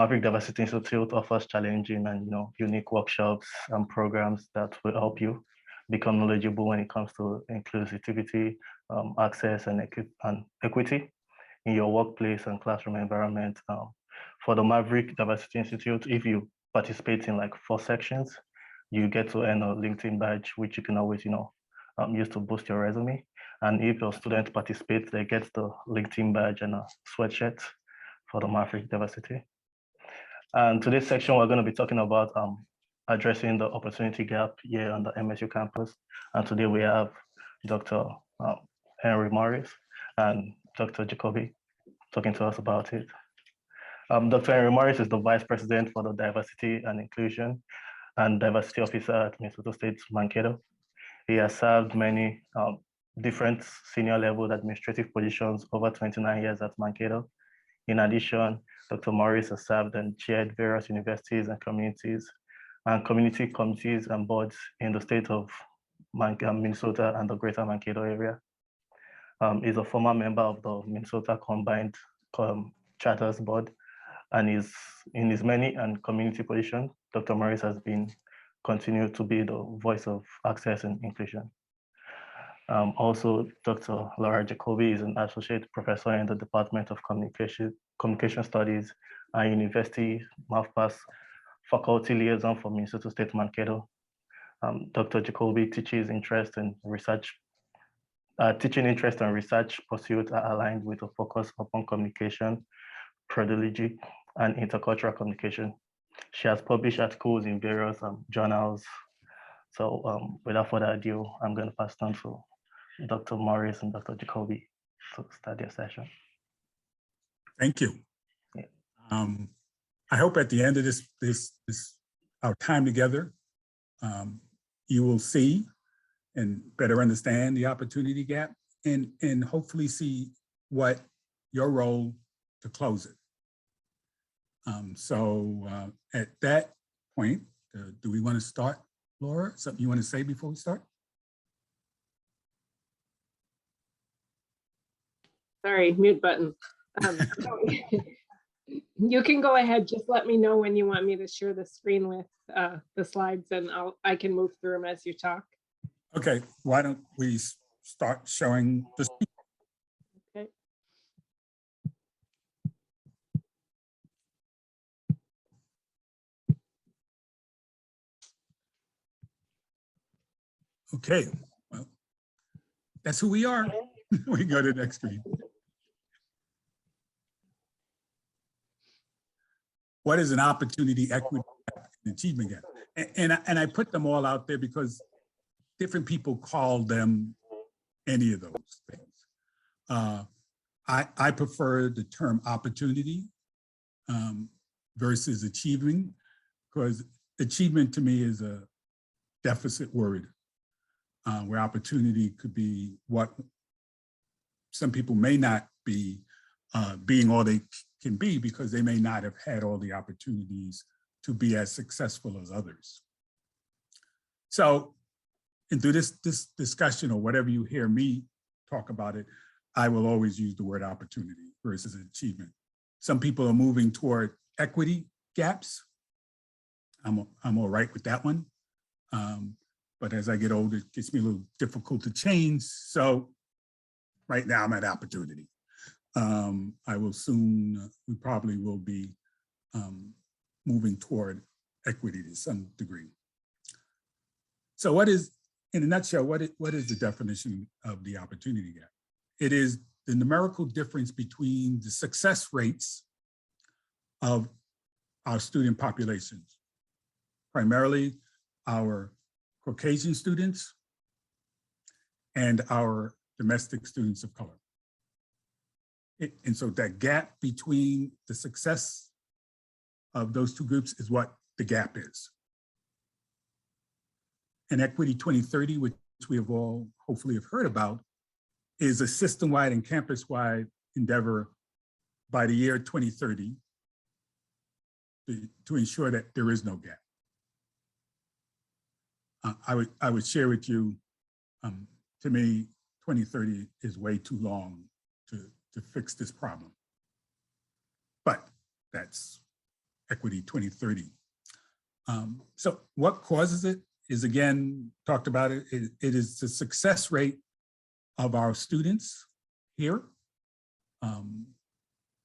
Maverick Diversity Institute offers challenging and unique workshops and programs that will help you become knowledgeable when it comes to inclusivity, access, and equity in your workplace and classroom environment. For the Maverick Diversity Institute, if you participate in like 4 sections, you get to earn a LinkedIn badge, which you can always use to boost your resume. And if your student participates, they get the LinkedIn badge and a sweatshirt for the Maverick Diversity. And today's section, we're going to be talking about addressing the opportunity gap here on the MSU campus. And today we have Dr. Henry Morris and Dr. Jacobi talking to us about it. Dr. Henry Morris is the Vice President for the Diversity and Inclusion and Diversity Officer at Minnesota State Mankato. He has served many different senior level administrative positions over 29 years at Mankato. In addition, Dr. Morris has served and chaired various universities and community committees and boards in the state of Minnesota and the greater Mankato area. He's a former member of the Minnesota Combined Charters Board, and in his many and community positions, Dr. Morris has continued to be the voice of access and inclusion. Also, Dr. Laura Jacobi is an associate professor in the Department of Communication Studies at University MavPASS faculty liaison for Minnesota State Mankato. Dr. Jacobi teaching interest and research pursuits are aligned with a focus upon communication, pedagogy, and intercultural communication. She has published articles in various journals. So without further ado, I'm going to pass it on to Dr. Morris and Dr. Jacobi to start their session. Thank you. Yeah. I hope at the end of this our time together, you will see and better understand the opportunity gap and hopefully see what your role to close it. At that point, do we want to start, Laura? Something you want to say before we start? Sorry, mute button. You can go ahead. Just let me know when you want me to share the screen with the slides, and I can move through them as you talk. Okay, why don't we start showing the screen? Okay. Okay, well, that's who we are. We go to the next screen. What is an opportunity, equity, and achievement gap? And I put them all out there because different people call them any of those things. I prefer the term opportunity versus achieving, because achievement to me is a deficit word, where opportunity could be what some people may not be being all they can be because they may not have had all the opportunities to be as successful as others. So, and through this discussion or whatever you hear me talk about it, I will always use the word opportunity versus achievement. Some people are moving toward equity gaps. I'm all right with that one. But as I get older, it gets me a little difficult to change. So right now I'm at opportunity. I will soon, we probably will be moving toward equity to some degree. So what is, in a nutshell, what is the definition of the opportunity gap? It is the numerical difference between the success rates of our student populations, primarily our Caucasian students and our domestic students of color. And so that gap between the success of those two groups is what the gap is. And Equity 2030, which we have all hopefully have heard about, is a system-wide and campus-wide endeavor by the year 2030 to ensure that there is no gap. I would share with you, to me, 2030 is way too long to fix this problem. But that's Equity 2030. So what causes it is, again, talked about it, it is the success rate of our students here,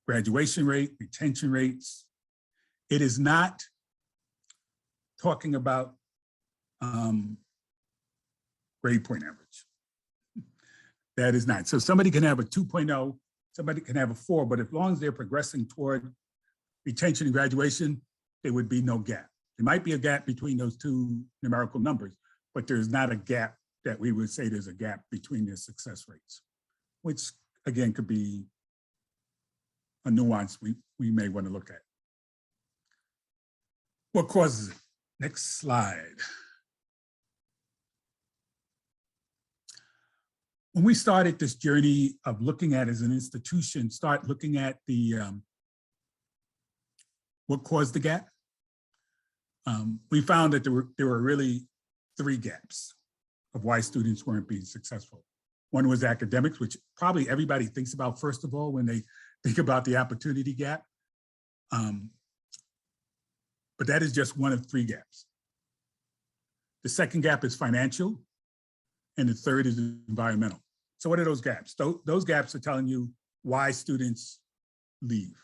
graduation rate, retention rates. It is not talking about grade point average. That is not. So somebody can have a 2.0, somebody can have a 4, but as long as they're progressing toward retention and graduation, there would be no gap. There might be a gap between those two numerical numbers, but there's not a gap that we would say there's a gap between their success rates, which again could be a nuance we may want to look at. What causes it? Next slide. When we started this journey of looking at as an institution, start looking at the what caused the gap, we found that there were really 3 gaps of why students weren't being successful. One was academics, which probably everybody thinks about first of all when they think about the opportunity gap. But that is just one of 3 gaps. The second gap is financial, and the third is environmental. So what are those gaps? Those gaps are telling you why students leave.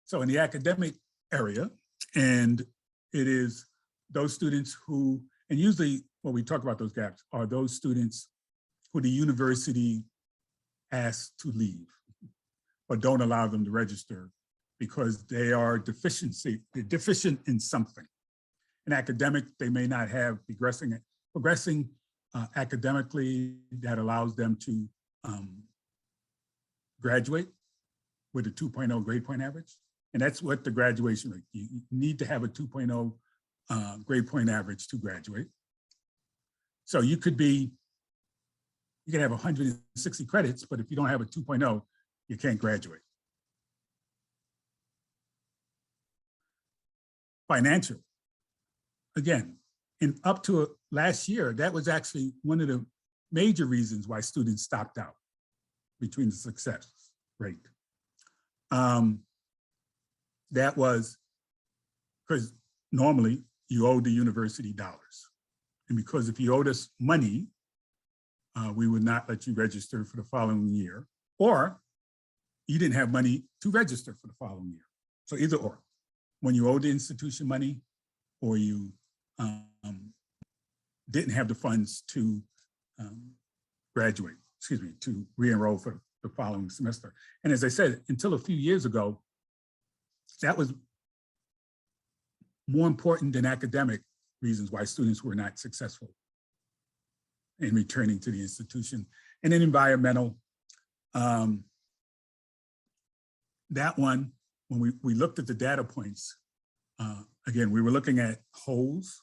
So in the academic area, and it is those students who, and usually when we talk about those gaps, are those students who the university asks to leave or don't allow them to register because they are deficient in something. In academic, they may not have progressing academically that allows them to graduate with a 2.0 grade point average. And that's what the graduation rate, you need to have a 2.0 grade point average to graduate. So you can have 160 credits, but if you don't have a 2.0, you can't graduate. Financial. Again, up to last year, that was actually one of the major reasons why students stopped out between the success rate. That was because normally you owe the university dollars. And because if you owed us money, we would not let you register for the following year, or you didn't have money to register for the following year. So either or, when you owe the institution money or you didn't have the funds to to re-enroll for the following semester. And as I said, until a few years ago, that was more important than academic reasons why students were not successful in returning to the institution. And then environmental, that one, when we looked at the data points, again, we were looking at holes,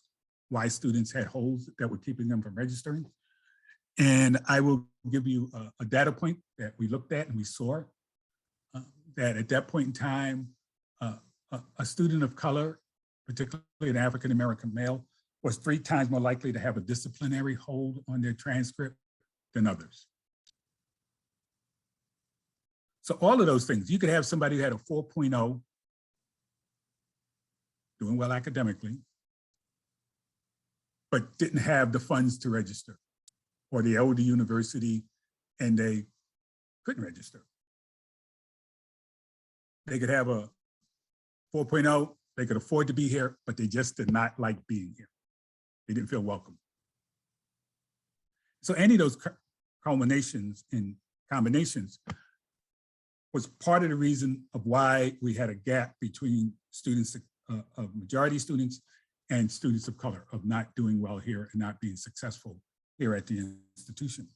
why students had holes that were keeping them from registering. And I will give you a data point that we looked at and we saw that at that point in time, a student of color, particularly an African-American male, was 3 times more likely to have a disciplinary hold on their transcript than others. So all of those things, you could have somebody who had a 4.0, doing well academically, but didn't have the funds to register, or they owed the university and they couldn't register. They could have a 4.0, they could afford to be here, but they just did not like being here. They didn't feel welcome. So any of those culminations and combinations was part of the reason of why we had a gap between students of majority students and students of color, of not doing well here and not being successful here at the institution.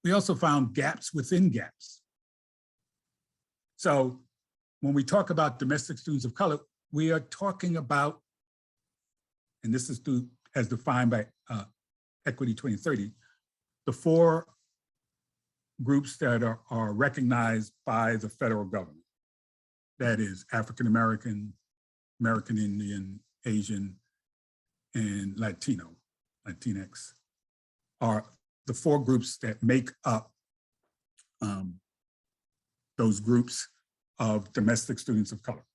We also found gaps within gaps. So when we talk about domestic students of color, we are talking about, and this is as defined by Equity 2030, the 4 groups that are recognized by the federal government. That is African-American, American Indian, Asian, and Latino, Latinx, are the 4 groups that make up those groups of domestic students of color.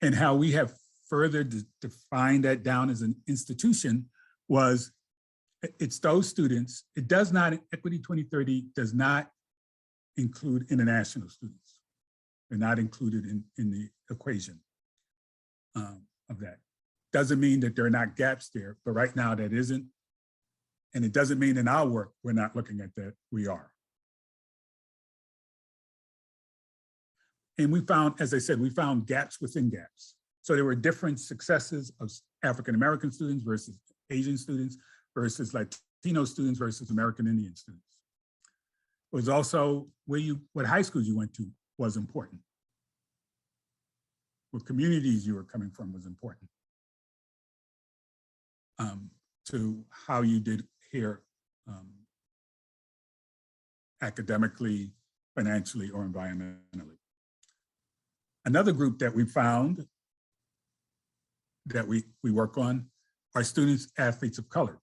And how we have further defined that down as an institution was, it's those students, it does not, Equity 2030 does not include international students. They're not included in the equation of that. Doesn't mean that there are not gaps there, but right now that isn't. And it doesn't mean in our work, we're not looking at that, we are. And we found, as I said, we found gaps within gaps. So there were different successes of African-American students versus Asian students versus Latino students versus American Indian students. It was also what high schools you went to was important. What communities you were coming from was important to how you did here academically, financially, or environmentally. Another group that we found that we work on are students, athletes of color.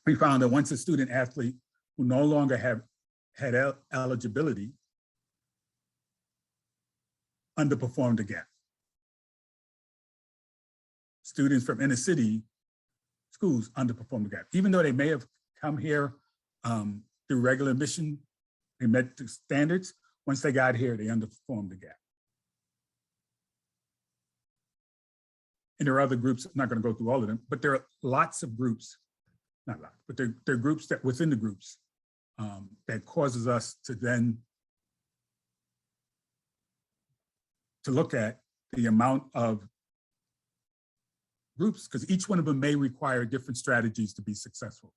We found that once a student athlete who no longer had eligibility underperformed the gap. Students from inner city schools underperformed the gap. Even though they may have come here through regular admission, they met the standards, once they got here, they underperformed the gap. And there are other groups, I'm not going to go through all of them, but there are lots of groups, not lots, but there are groups that within the groups that causes us to then to look at the amount of groups, because each one of them may require different strategies to be successful.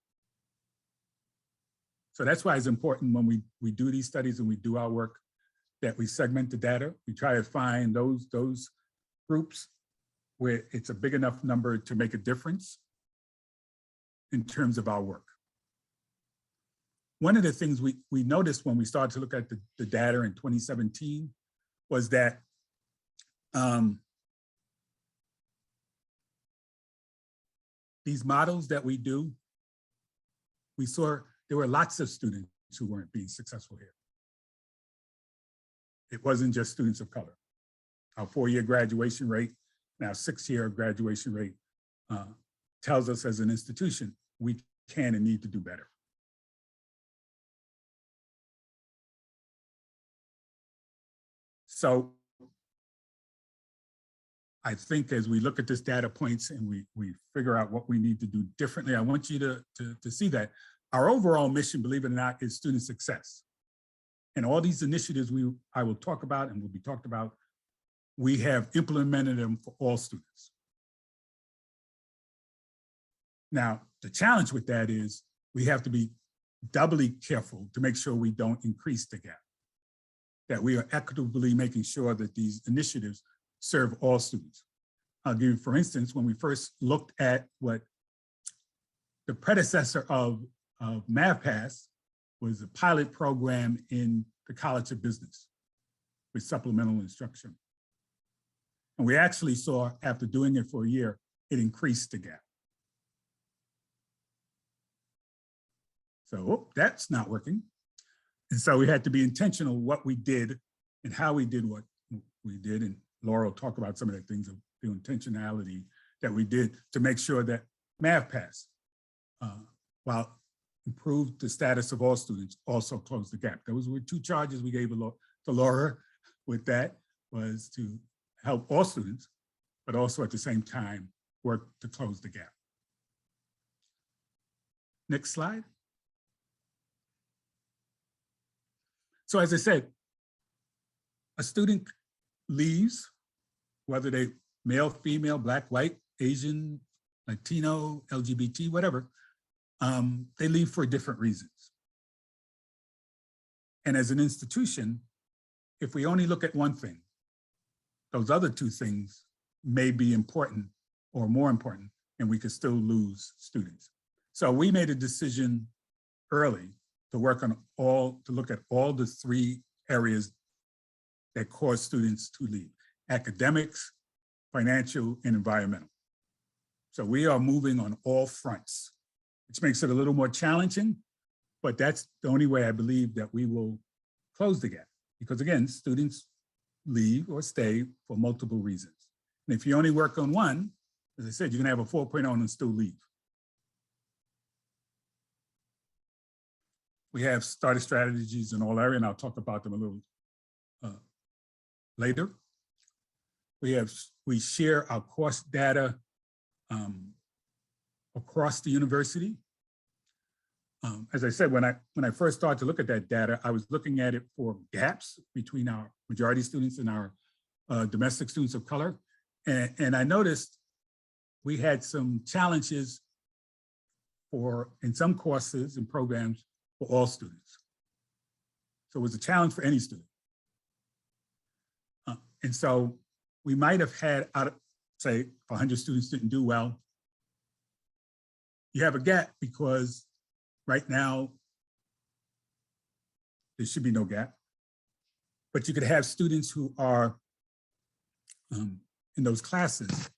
So that's why it's important when we do these studies and we do our work that we segment the data. We try to find those groups where it's a big enough number to make a difference in terms of our work. One of the things we noticed when we started to look at the data in 2017 was that these models that we do, we saw there were lots of students who weren't being successful here. It wasn't just students of color. Our 4-year graduation rate, now 6-year graduation rate tells us as an institution, we can and need to do better. So I think as we look at this data points and we figure out what we need to do differently, I want you to see that our overall mission, believe it or not, is student success. And all these initiatives I will talk about and will be talked about, we have implemented them for all students. Now, the challenge with that is we have to be doubly careful to make sure we don't increase the gap, that we are equitably making sure that these initiatives serve all students. I'll give you, for instance, when we first looked at what the predecessor of MavPASS was a pilot program in the College of Business with supplemental instruction. And we actually saw, after doing it for a year, it increased the gap. So that's not working. And so we had to be intentional what we did and how we did what we did. And Laura will talk about some of the things of the intentionality that we did to make sure that MavPASS, while improved the status of all students, also closed the gap. Those were 2 charges we gave to Laura with that, was to help all students, but also at the same time, work to close the gap. Next slide. So as I said, a student leaves, whether they male, female, black, white, Asian, Latino, LGBT, whatever, they leave for different reasons. And as an institution, if we only look at one thing, those other 2 things may be important or more important, and we could still lose students. So we made a decision early to work on to look at all the 3 areas that cause students to leave: academics, financial, and environmental. So we are moving on all fronts, which makes it a little more challenging, but that's the only way I believe that we will close the gap. Because again, students leave or stay for multiple reasons. And if you only work on one, as I said, you're gonna have a 4.0 and still leave. We have started strategies in all areas, and I'll talk about them a little later. We share our course data across the university. As I said, when I first started to look at that data, I was looking at it for gaps between our majority students and our domestic students of color. And I noticed we had some challenges in some courses and programs for all students. So it was a challenge for any student. And so we might have had, say, if 100 students didn't do well, you have a gap because right now, there should be no gap. But you could have students who are in those classes.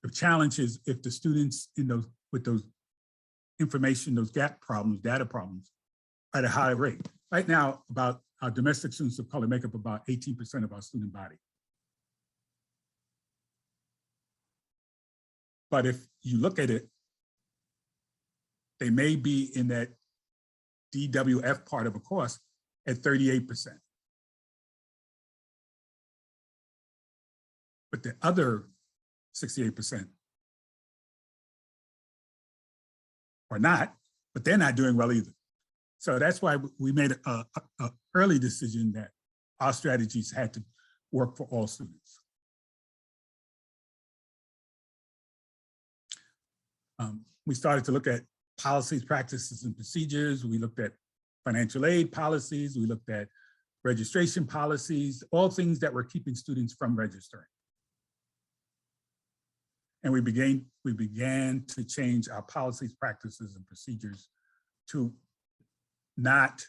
The challenge is if the students with those information, those gap problems, data problems, at a high rate. Right now, about our domestic students of color make up about 18% of our student body. But if you look at it, they may be in that DWF part of a course at 38%. But the other 68% are not, but they're not doing well either. So that's why we made an early decision that our strategies had to work for all students. We started to look at policies, practices, and procedures. We looked at financial aid policies. We looked at registration policies, all things that were keeping students from registering. And we began to change our policies, practices, and procedures to not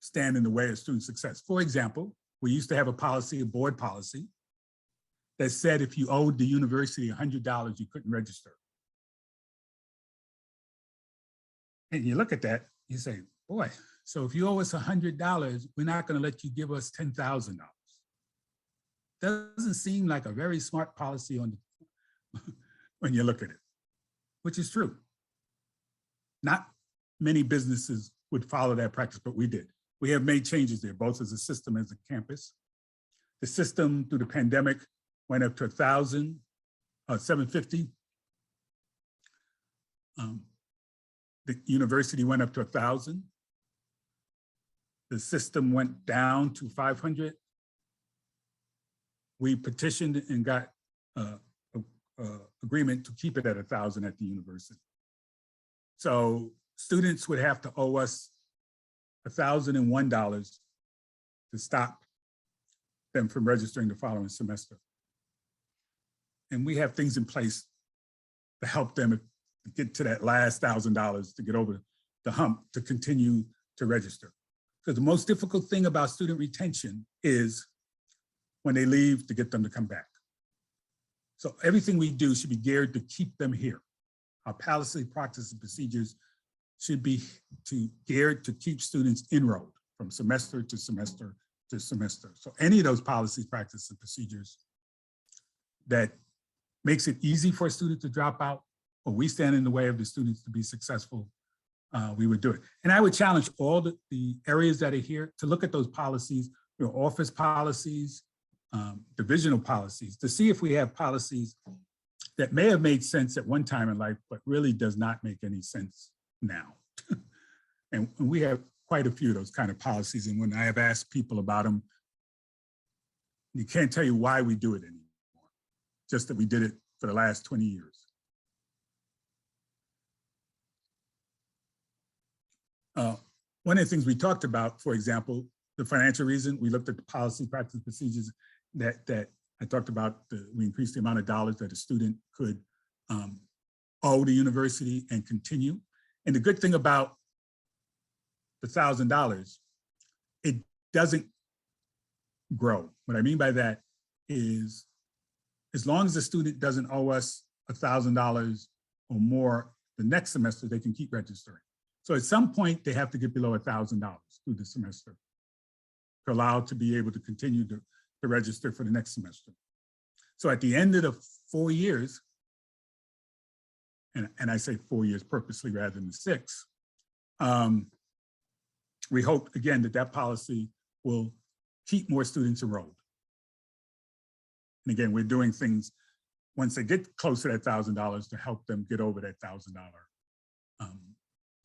stand in the way of student success. For example, we used to have a policy, a board policy, that said if you owed the university $100, you couldn't register. And you look at that, you say, boy, so if you owe us $100, we're not gonna let you give us $10,000. Doesn't seem like a very smart policy when you look at it, which is true. Not many businesses would follow that practice, but we did. We have made changes there, both as a system and as a campus. The system through the pandemic went up to 1,000, 750. The university went up to 1,000. The system went down to 500. We petitioned and got agreement to keep it at 1,000 at the university. So students would have to owe us $1,001 to stop them from registering the following semester. And we have things in place to help them get to that last $1,000 to get over the hump to continue to register. Because the most difficult thing about student retention is when they leave to get them to come back. So everything we do should be geared to keep them here. Our policy, practice, and procedures should be geared to keep students enrolled from semester to semester to semester. So any of those policies, practices, and procedures that makes it easy for a student to drop out, or we stand in the way of the students to be successful, we would do it. And I would challenge all the areas that are here to look at those policies, office policies, divisional policies, to see if we have policies that may have made sense at one time in life, but really does not make any sense now. And we have quite a few of those kind of policies. And when I have asked people about them, you can't tell you why we do it anymore, just that we did it for the last 20 years. One of the things we talked about, for example, the financial reason, we looked at the policy, practice, procedures that I talked about. We increased the amount of dollars that a student could owe the university and continue. And the good thing about the $1,000, it doesn't grow. What I mean by that is as long as the student doesn't owe us $1,000 or more the next semester, they can keep registering. So at some point, they have to get below $1,000 through the semester to allow to be able to continue to register for the next semester. So at the end of the 4 years, and I say 4 years purposely rather than 6, we hope, again, that that policy will keep more students enrolled. And again, we're doing things once they get close to that $1,000 to help them get over that $1,000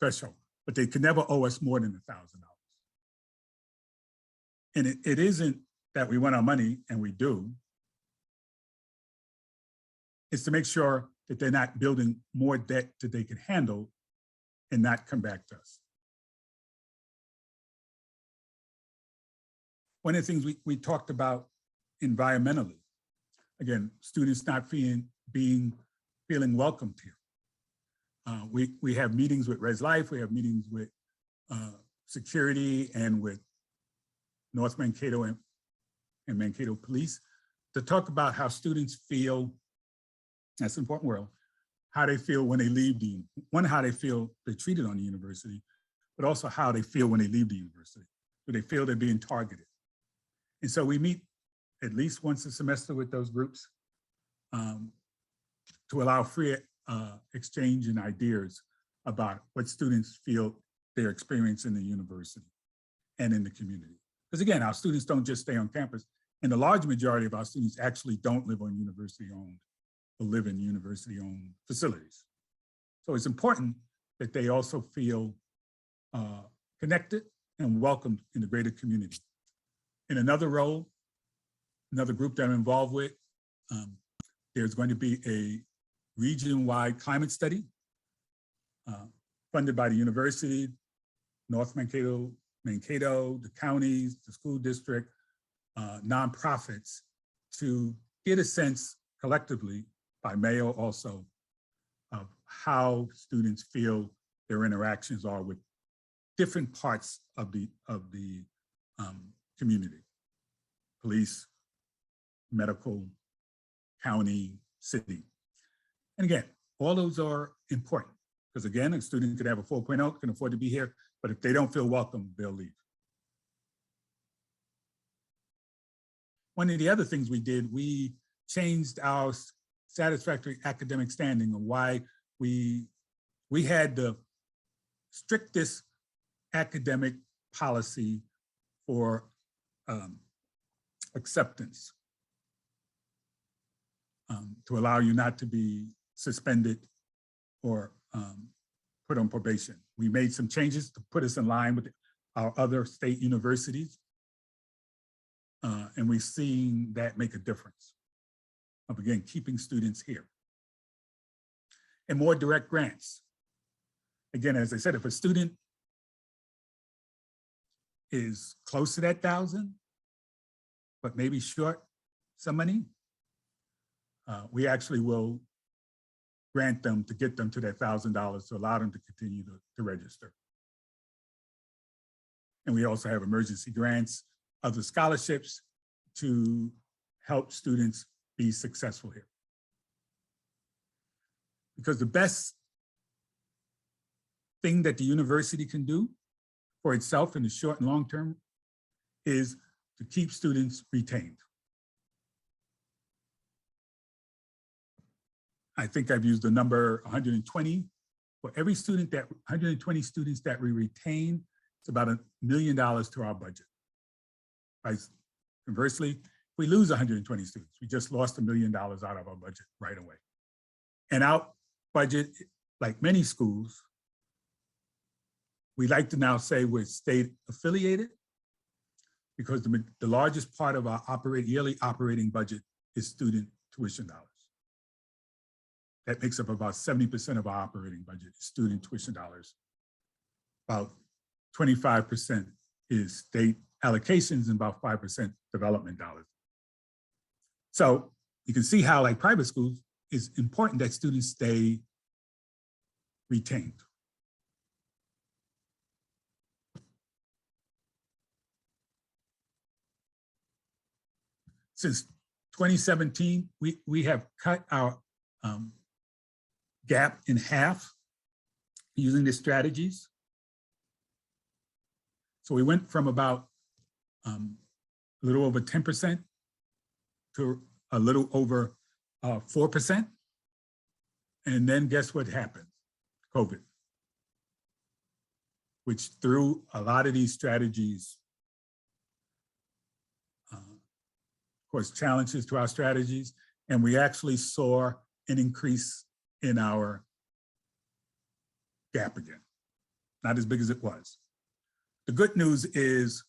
threshold, but they can never owe us more than $1,000. And it isn't that we want our money, and we do. It's to make sure that they're not building more debt that they can handle and not come back to us. One of the things we talked about environmentally, again, students not feeling welcomed here. We have meetings with Res Life, we have meetings with security and with North Mankato and Mankato Police to talk about how students feel, that's an important word, how they feel when they leave how they feel they're treated on the university, but also how they feel when they leave the university. Do they feel they're being targeted? And so we meet at least once a semester with those groups to allow free exchange and ideas about what students feel they're experiencing in the university and in the community. Because again, our students don't just stay on campus, and the large majority of our students actually don't live on university-owned or live in university-owned facilities. So it's important that they also feel connected and welcomed in the greater community. In another role, another group that I'm involved with, there's going to be a region-wide climate study funded by the university, North Mankato, the counties, the school district, nonprofits, to get a sense collectively, by Mayo also, of how students feel their interactions are with different parts of the community: police, medical, county, city. And again, all those are important because again, a student could have a 4.0, can afford to be here, but if they don't feel welcome, they'll leave. One of the other things we did, we changed our satisfactory academic standing, of why we had the strictest academic policy for acceptance to allow you not to be suspended or put on probation. We made some changes to put us in line with our other state universities. And we've seen that make a difference of, again, keeping students here. And more direct grants. Again, as I said, if a student is close to that 1,000, but maybe short some money, we actually will grant them to get them to that $1,000 to allow them to continue to register. And we also have emergency grants, other scholarships to help students be successful here. Because the best thing that the university can do for itself in the short and long term is to keep students retained. I think I've used the number 120. For every student 120 students that we retain, it's about $1 million to our budget. Conversely, if we lose 120 students, we just lost $1 million out of our budget right away. And our budget, like many schools, we like to now say we're state affiliated because the largest part of our yearly operating budget is student tuition dollars. That makes up about 70% of our operating budget, student tuition dollars. About 25% is state allocations and about 5% development dollars. So you can see how, like private schools, it's important that students stay retained. Since 2017, we have cut our gap in half using the strategies. So we went from about a little over 10% to a little over 4%. And then guess what happened? COVID, which threw a lot of these strategies, of course, challenges to our strategies. And we actually saw an increase in our gap again, not as big as it was. The good news is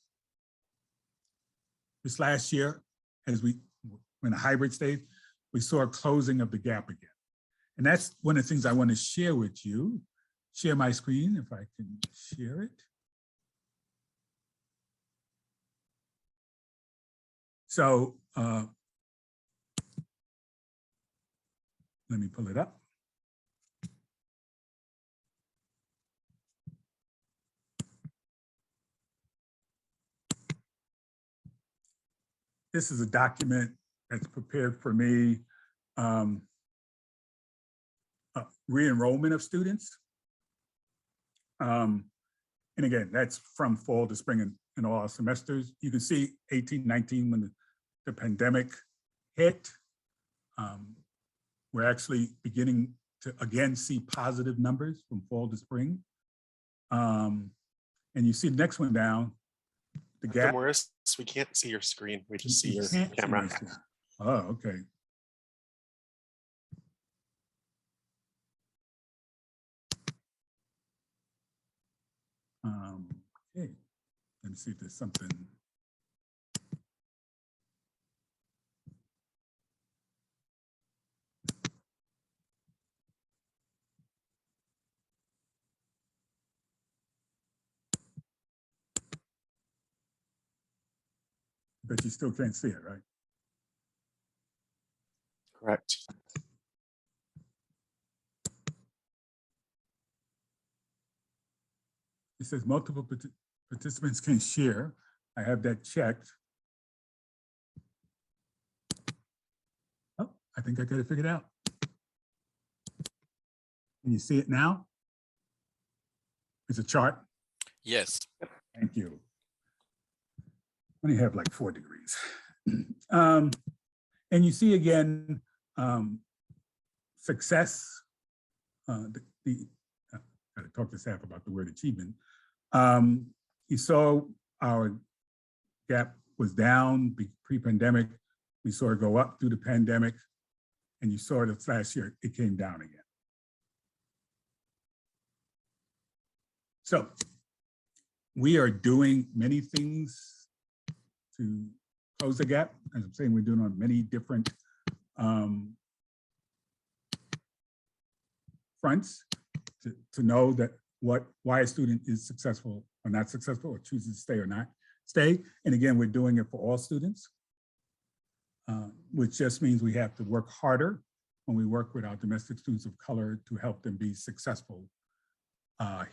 this last year, as we went a hybrid stage, we saw a closing of the gap again. And that's one of the things I want to share with you. Share my screen if I can share it. So let me pull it up. This is a document that's prepared for me, re-enrollment of students. And again, that's from fall to spring and all our semesters. You can see 18, 19 when the pandemic hit. We're actually beginning to again see positive numbers from fall to spring. And you see the next one down, the gap. Morris, we can't see your screen. We just see your camera. Oh, okay. Okay, let me see if there's something. But you still can't see it, right? Correct. It says multiple participants can share. I have that checked. Oh, I think I got it figured out. Can you see it now? It's a chart. Yes. Thank you. I only have like 4 degrees. And you see again, success. Got to talk to staff about the word achievement. You saw our gap was down pre-pandemic. We saw it go up through the pandemic, and you saw it last year, it came down again. So we are doing many things to close the gap. As I'm saying, we're doing on many different fronts to know that why a student is successful or not successful, or chooses to stay or not stay. And again, we're doing it for all students, which just means we have to work harder when we work with our domestic students of color to help them be successful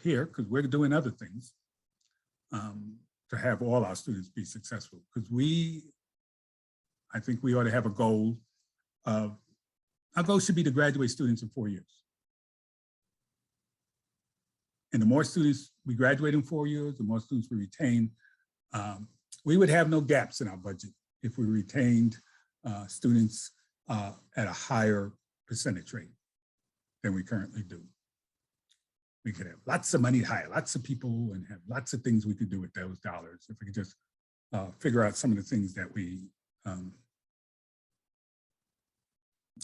here, because we're doing other things to have all our students be successful. Because I think we ought to have a goal of, our goal should be to graduate students in 4 years. And the more students we graduate in 4 years, the more students we retain. We would have no gaps in our budget if we retained students at a higher percentage rate than we currently do. We could have lots of money to hire lots of people and have lots of things we could do with those dollars if we could just figure out some of the things that we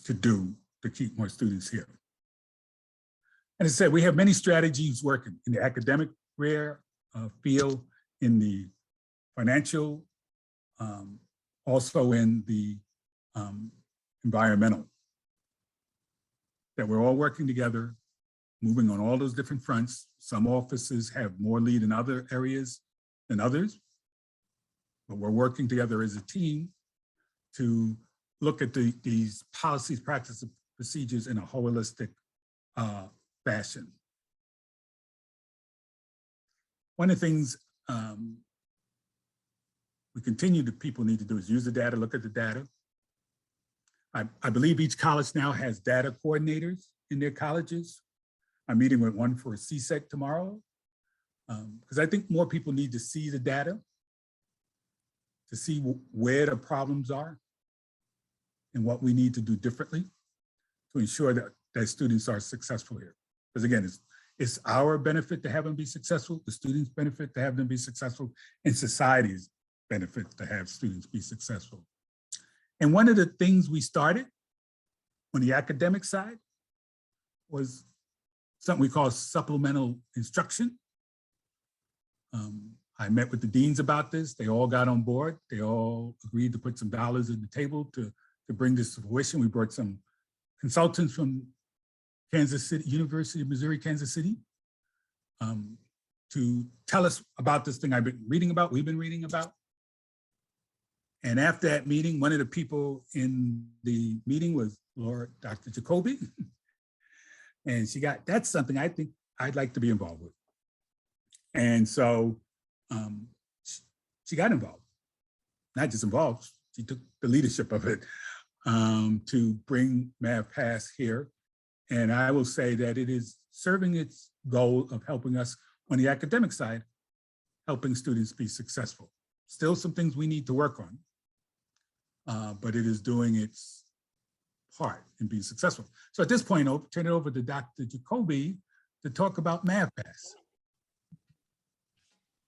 could do to keep more students here. And as I said, we have many strategies working in the academic field, in the financial, also in the environmental, that we're all working together, moving on all those different fronts. Some offices have more lead in other areas than others, but we're working together as a team to look at these policies, practices, procedures in a holistic fashion. One of the things people need to do is use the data, look at the data, I believe each college now has data coordinators in their colleges. I'm meeting with one for CSEC tomorrow, because I think more people need to see the data, to see where the problems are and what we need to do differently to ensure that students are successful here. Because again, it's our benefit to have them be successful, the students' benefit to have them be successful, and society's benefit to have students be successful. And one of the things we started on the academic side was something we call supplemental instruction. I met with the deans about this. They all got on board. They all agreed to put some dollars on the table to bring this to fruition. We brought some consultants from Kansas City, University of Missouri, Kansas City, to tell us about this thing I've been reading about, we've been reading about. And after that meeting, one of the people in the meeting was Dr. Jacobi. And she got, that's something I think I'd like to be involved with. And so she got involved, not just involved, she took the leadership of it to bring MavPASS here. And I will say that it is serving its goal of helping us on the academic side, helping students be successful. Still some things we need to work on, but it is doing its part in being successful. So at this point, I'll turn it over to Dr. Jacobi to talk about MavPASS.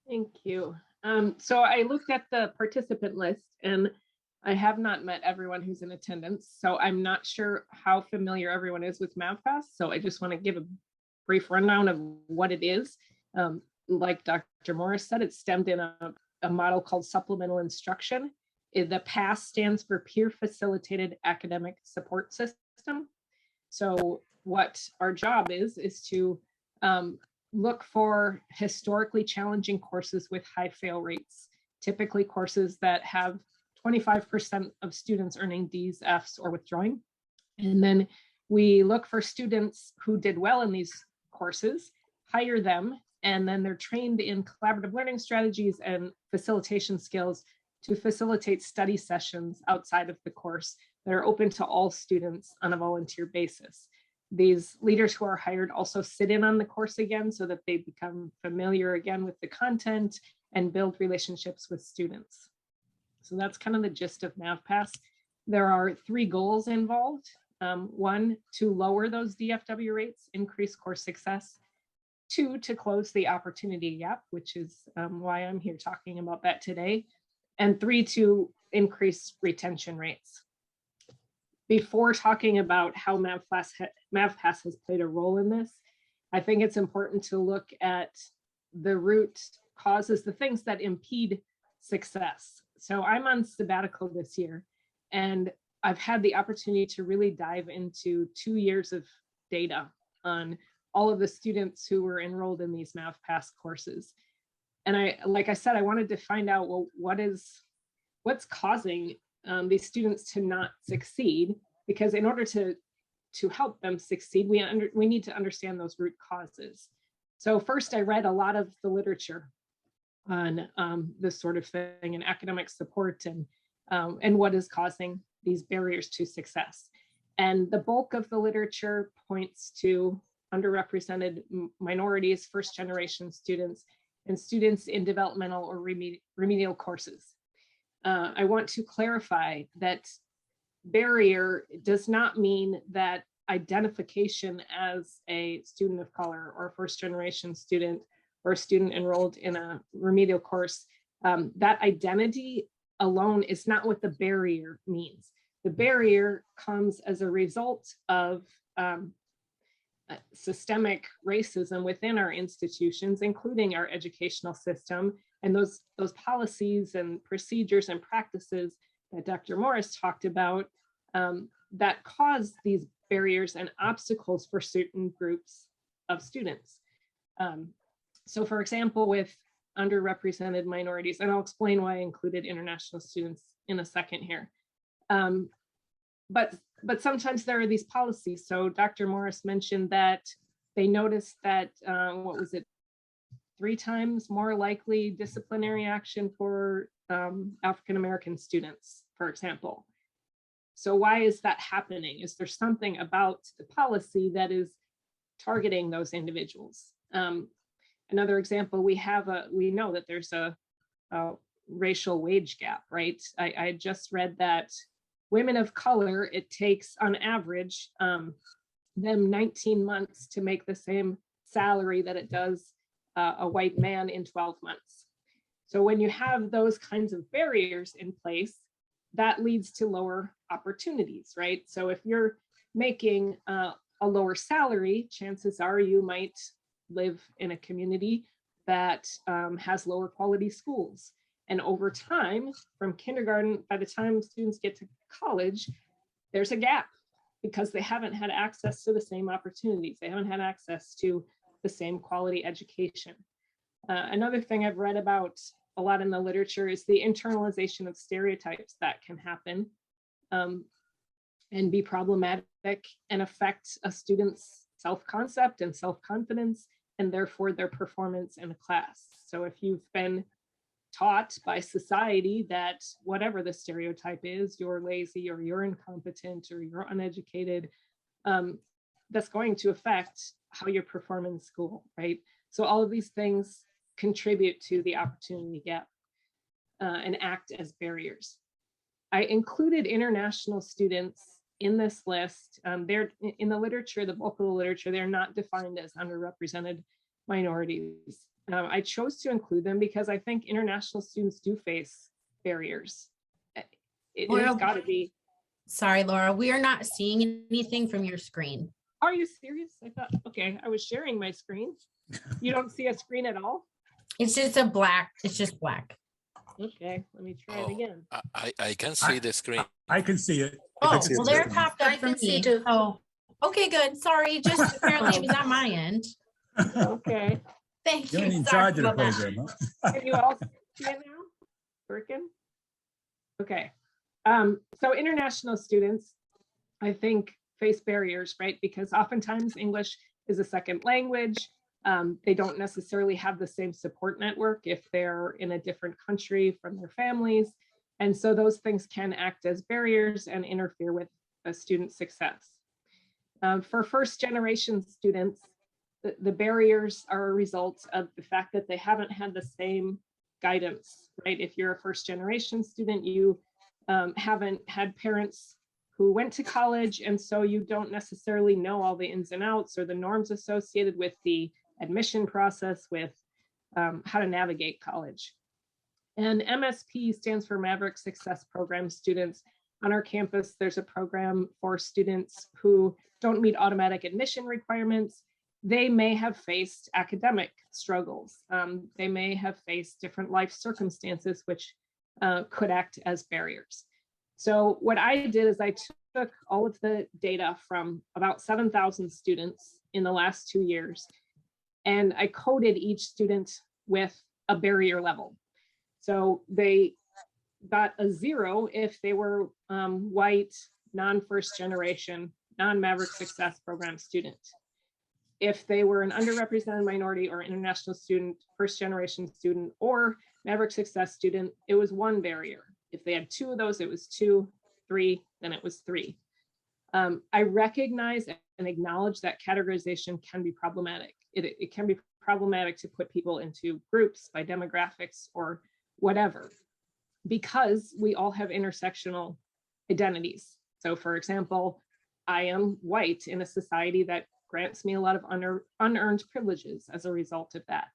Thank you. So I looked at the participant list and I have not met everyone who's in attendance. So I'm not sure how familiar everyone is with MavPASS. So I just want to give a brief rundown of what it is. Like Dr. Morris said, it's stemmed in a model called supplemental instruction. The PASS stands for Peer Facilitated Academic Support System. So what our job is to look for historically challenging courses with high fail rates, typically courses that have 25% of students earning D's, F's, or withdrawing. And then we look for students who did well in these courses, hire them, and then they're trained in collaborative learning strategies and facilitation skills to facilitate study sessions outside of the course that are open to all students on a volunteer basis. These leaders who are hired also sit in on the course again so that they become familiar again with the content and build relationships with students. So that's kind of the gist of MavPASS. There are 3 goals involved. 1, to lower those DFW rates, increase course success. 2, to close the opportunity gap, which is why I'm here talking about that today. And 3, to increase retention rates. Before talking about how MavPASS has played a role in this, I think it's important to look at the root causes, the things that impede success. So I'm on sabbatical this year, and I've had the opportunity to really dive into 2 years of data on all of the students who were enrolled in these MavPASS courses. And like I said, I wanted to find out, well, what's causing these students to not succeed? Because in order to help them succeed, we need to understand those root causes. So first, I read a lot of the literature on this sort of thing and academic support and what is causing these barriers to success. And the bulk of the literature points to underrepresented minorities, first-generation students, and students in developmental or remedial courses. I want to clarify that barrier does not mean that identification as a student of color or first-generation student or a student enrolled in a remedial course, that identity alone is not what the barrier means. The barrier comes as a result of systemic racism within our institutions, including our educational system, and those policies and procedures and practices that Dr. Morris talked about that cause these barriers and obstacles for certain groups of students. So for example, with underrepresented minorities, and I'll explain why I included international students in a second here. But sometimes there are these policies. So Dr. Morris mentioned that they noticed that, what was it, 3 times more likely disciplinary action for African-American students, for example. So why is that happening? Is there something about the policy that is targeting those individuals? Another example, we know that there's a racial wage gap, right? I just read that women of color, it takes on average them 19 months to make the same salary that it does a white man in 12 months. So when you have those kinds of barriers in place, that leads to lower opportunities, right? So if you're making a lower salary, chances are you might live in a community that has lower quality schools. And over time, from kindergarten, by the time students get to college, there's a gap because they haven't had access to the same opportunities. They haven't had access to the same quality education. Another thing I've read about a lot in the literature is the internalization of stereotypes that can happen and be problematic and affect a student's self-concept and self-confidence, and therefore their performance in a class. So if you've been taught by society that whatever the stereotype is, you're lazy or you're incompetent or you're uneducated, that's going to affect how you perform in school, right? So all of these things contribute to the opportunity gap and act as barriers. I included international students in this list. They're in the literature, the bulk of the literature, they're not defined as underrepresented minorities. I chose to include them because I think international students do face barriers. It's got to be. Sorry, Laura, we are not seeing anything from your screen. Are you serious? I thought, okay, I was sharing my screen. You don't see a screen at all? It's just black. Okay, let me try it again. I can see the screen. I can see it. Oh, see well, it. there it popped up for me. Oh, okay, good. Sorry, just apparently it was on my end. Okay. Thank you. You're in Sorry charge of the about that. program, huh? Can you all see it now? Working? Okay. So international students, I think, face barriers, right? Because oftentimes English is a second language. They don't necessarily have the same support network if they're in a different country from their families. And so those things can act as barriers and interfere with a student's success. For first generation students, the barriers are a result of the fact that they haven't had the same guidance, right? If you're a first generation student, you haven't had parents who went to college, and so you don't necessarily know all the ins and outs or the norms associated with the admission process, with how to navigate college. And MSP stands for Maverick Success Program students. On our campus, there's a program for students who don't meet automatic admission requirements. They may have faced academic struggles. They may have faced different life circumstances, which could act as barriers. So what I did is I took all of the data from about 7,000 students in the last 2 years, and I coded each student with a barrier level. So they got a 0 if they were white, non-first generation, non-Maverick Success Program student. If they were an underrepresented minority or international student, first generation student, or Maverick Success student, it was 1 barrier. If they had 2 of those, it was 2, 3, then it was 3. I recognize and acknowledge that categorization can be problematic. It can be problematic to put people into groups by demographics or whatever, because we all have intersectional identities. So for example, I am white in a society that grants me a lot of unearned privileges as a result of that.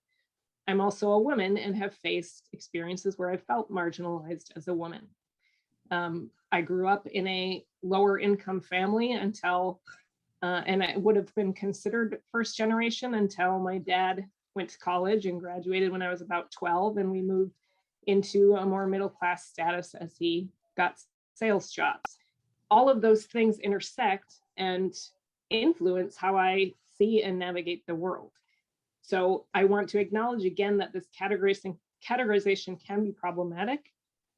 I'm also a woman and have faced experiences where I felt marginalized as a woman. I grew up in a lower income family until, and I would have been considered first generation until my dad went to college and graduated when I was about 12, and we moved into a more middle class status as he got sales jobs. All of those things intersect and influence how I see and navigate the world. So I want to acknowledge again that this categorization can be problematic,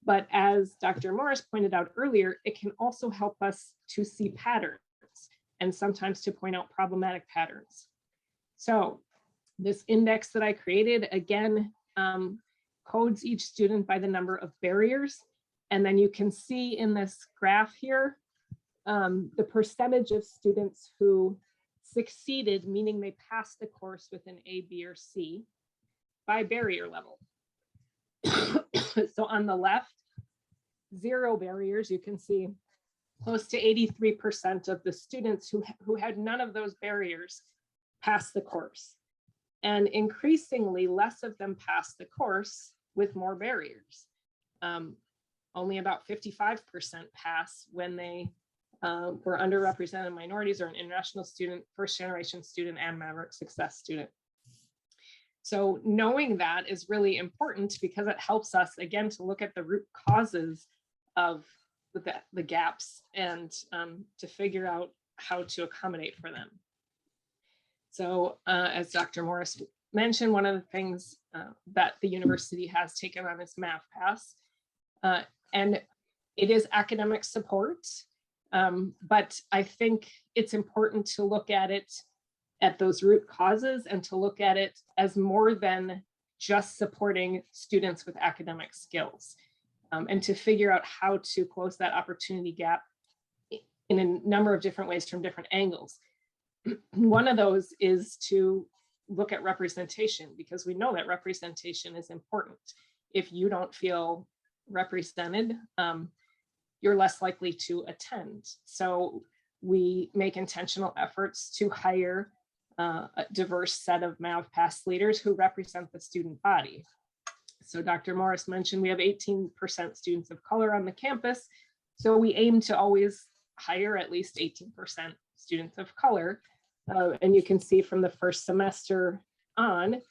but as Dr. Morris pointed out earlier, it can also help us to see patterns and sometimes to point out problematic patterns. So this index that I created, again, codes each student by the number of barriers. And then you can see in this graph here, the percentage of students who succeeded, meaning they passed the course with an A, B, or C, by barrier level. So on the left, 0 barriers, you can see close to 83% of the students who had none of those barriers passed the course. And increasingly, less of them passed the course with more barriers. Only about 55% pass when they were underrepresented minorities or an international student, first generation student, and Maverick Success student. So knowing that is really important because it helps us, again, to look at the root causes of the gaps and to figure out how to accommodate for them. So as Dr. Morris mentioned, one of the things that the university has taken on is MavPASS, and it is academic support, but I think it's important to look at it at those root causes and to look at it as more than just supporting students with academic skills, and to figure out how to close that opportunity gap in a number of different ways from different angles. One of those is to look at representation, because we know that representation is important. If you don't feel represented, you're less likely to attend. So we make intentional efforts to hire a diverse set of MavPASS leaders who represent the student body. So Dr. Morris mentioned we have 18% students of color on the campus. So we aim to always hire at least 18% students of color. And you can see from the first semester on,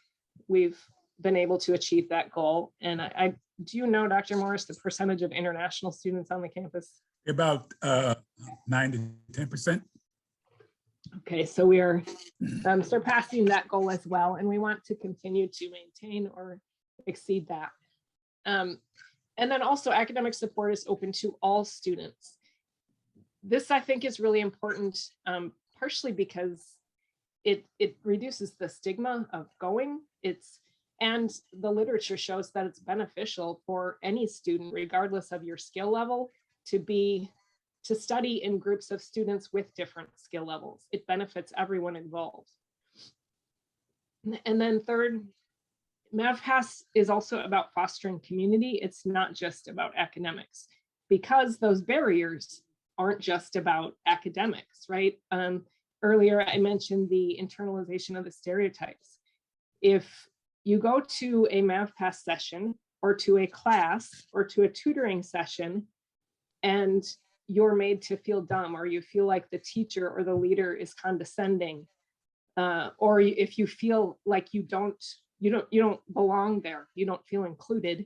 we've been able to achieve that goal. And I do you know, Dr. Morris, the percentage of international students on the campus? About 9 to 10%. Okay, so we are surpassing that goal as well, and we want to continue to maintain or exceed that. And then also academic support is open to all students. This, I think, is really important, partially because it reduces the stigma of going. And the literature shows that it's beneficial for any student, regardless of your skill level, to study in groups of students with different skill levels. It benefits everyone involved. And then third, MavPASS is also about fostering community. It's not just about academics, because those barriers aren't just about academics, right? Earlier, I mentioned the internalization of the stereotypes. If you go to a MavPASS session or to a class or to a tutoring session and you're made to feel dumb, or you feel like the teacher or the leader is condescending, or if you feel like you don't belong there, you don't feel included,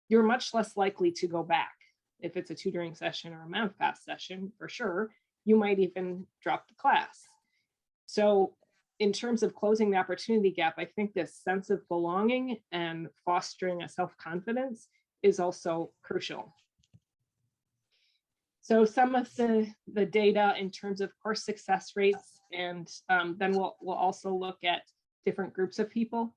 you're much less likely to go back. If it's a tutoring session or a MavPASS session, for sure, you might even drop the class. So in terms of closing the opportunity gap, I think this sense of belonging and fostering a self-confidence is also crucial. So some of the data in terms of course success rates, and then we'll also look at different groups of people.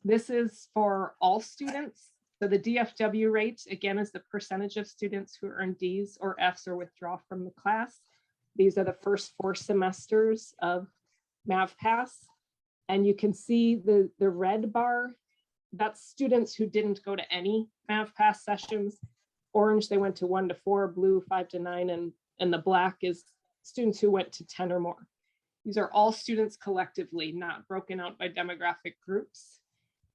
This is for all students. So the DFW rate, again, is the percentage of students who earn Ds or Fs or withdraw from the class. These are the first 4 semesters of MavPASS. And you can see the red bar, that's students who didn't go to any MavPASS sessions. Orange, they went to 1 to 4, blue 5 to 9, and the black is students who went to 10 or more. These are all students collectively, not broken out by demographic groups.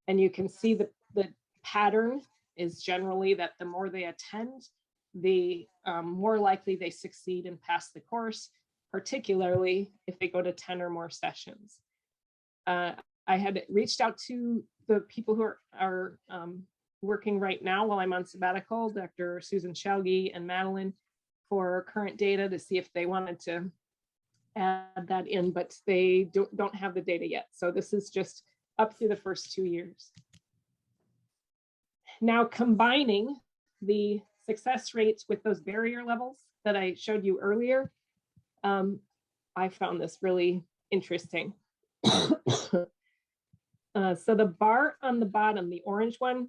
And you can see the pattern is generally that the more they attend, the more likely they succeed and pass the course, particularly if they go to 10 or more sessions. I had reached out to the people who are working right now while I'm on sabbatical, Dr. Susan Schauge and Madeline, for current data to see if they wanted to add that in, but they don't have the data yet. So this is just up through the first 2 years. Now, combining the success rates with those barrier levels that I showed you earlier, I found this really interesting. So the bar on the bottom, the orange one,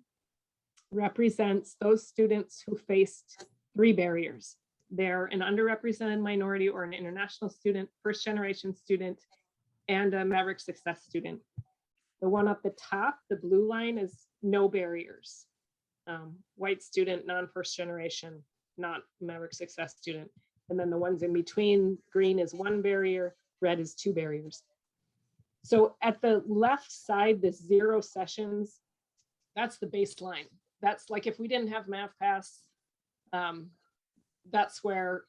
represents those students who faced 3 barriers. they're an underrepresented minority or an international student, first generation student, and a Maverick Success student. The one up the top, the blue line, is no barriers. White student, non-first generation, not Maverick Success student. And then the ones in between, green is 1 barrier, red is 2 barriers. So at the left side, this 0 sessions, that's the baseline. That's like if we didn't have MavPASS, that's where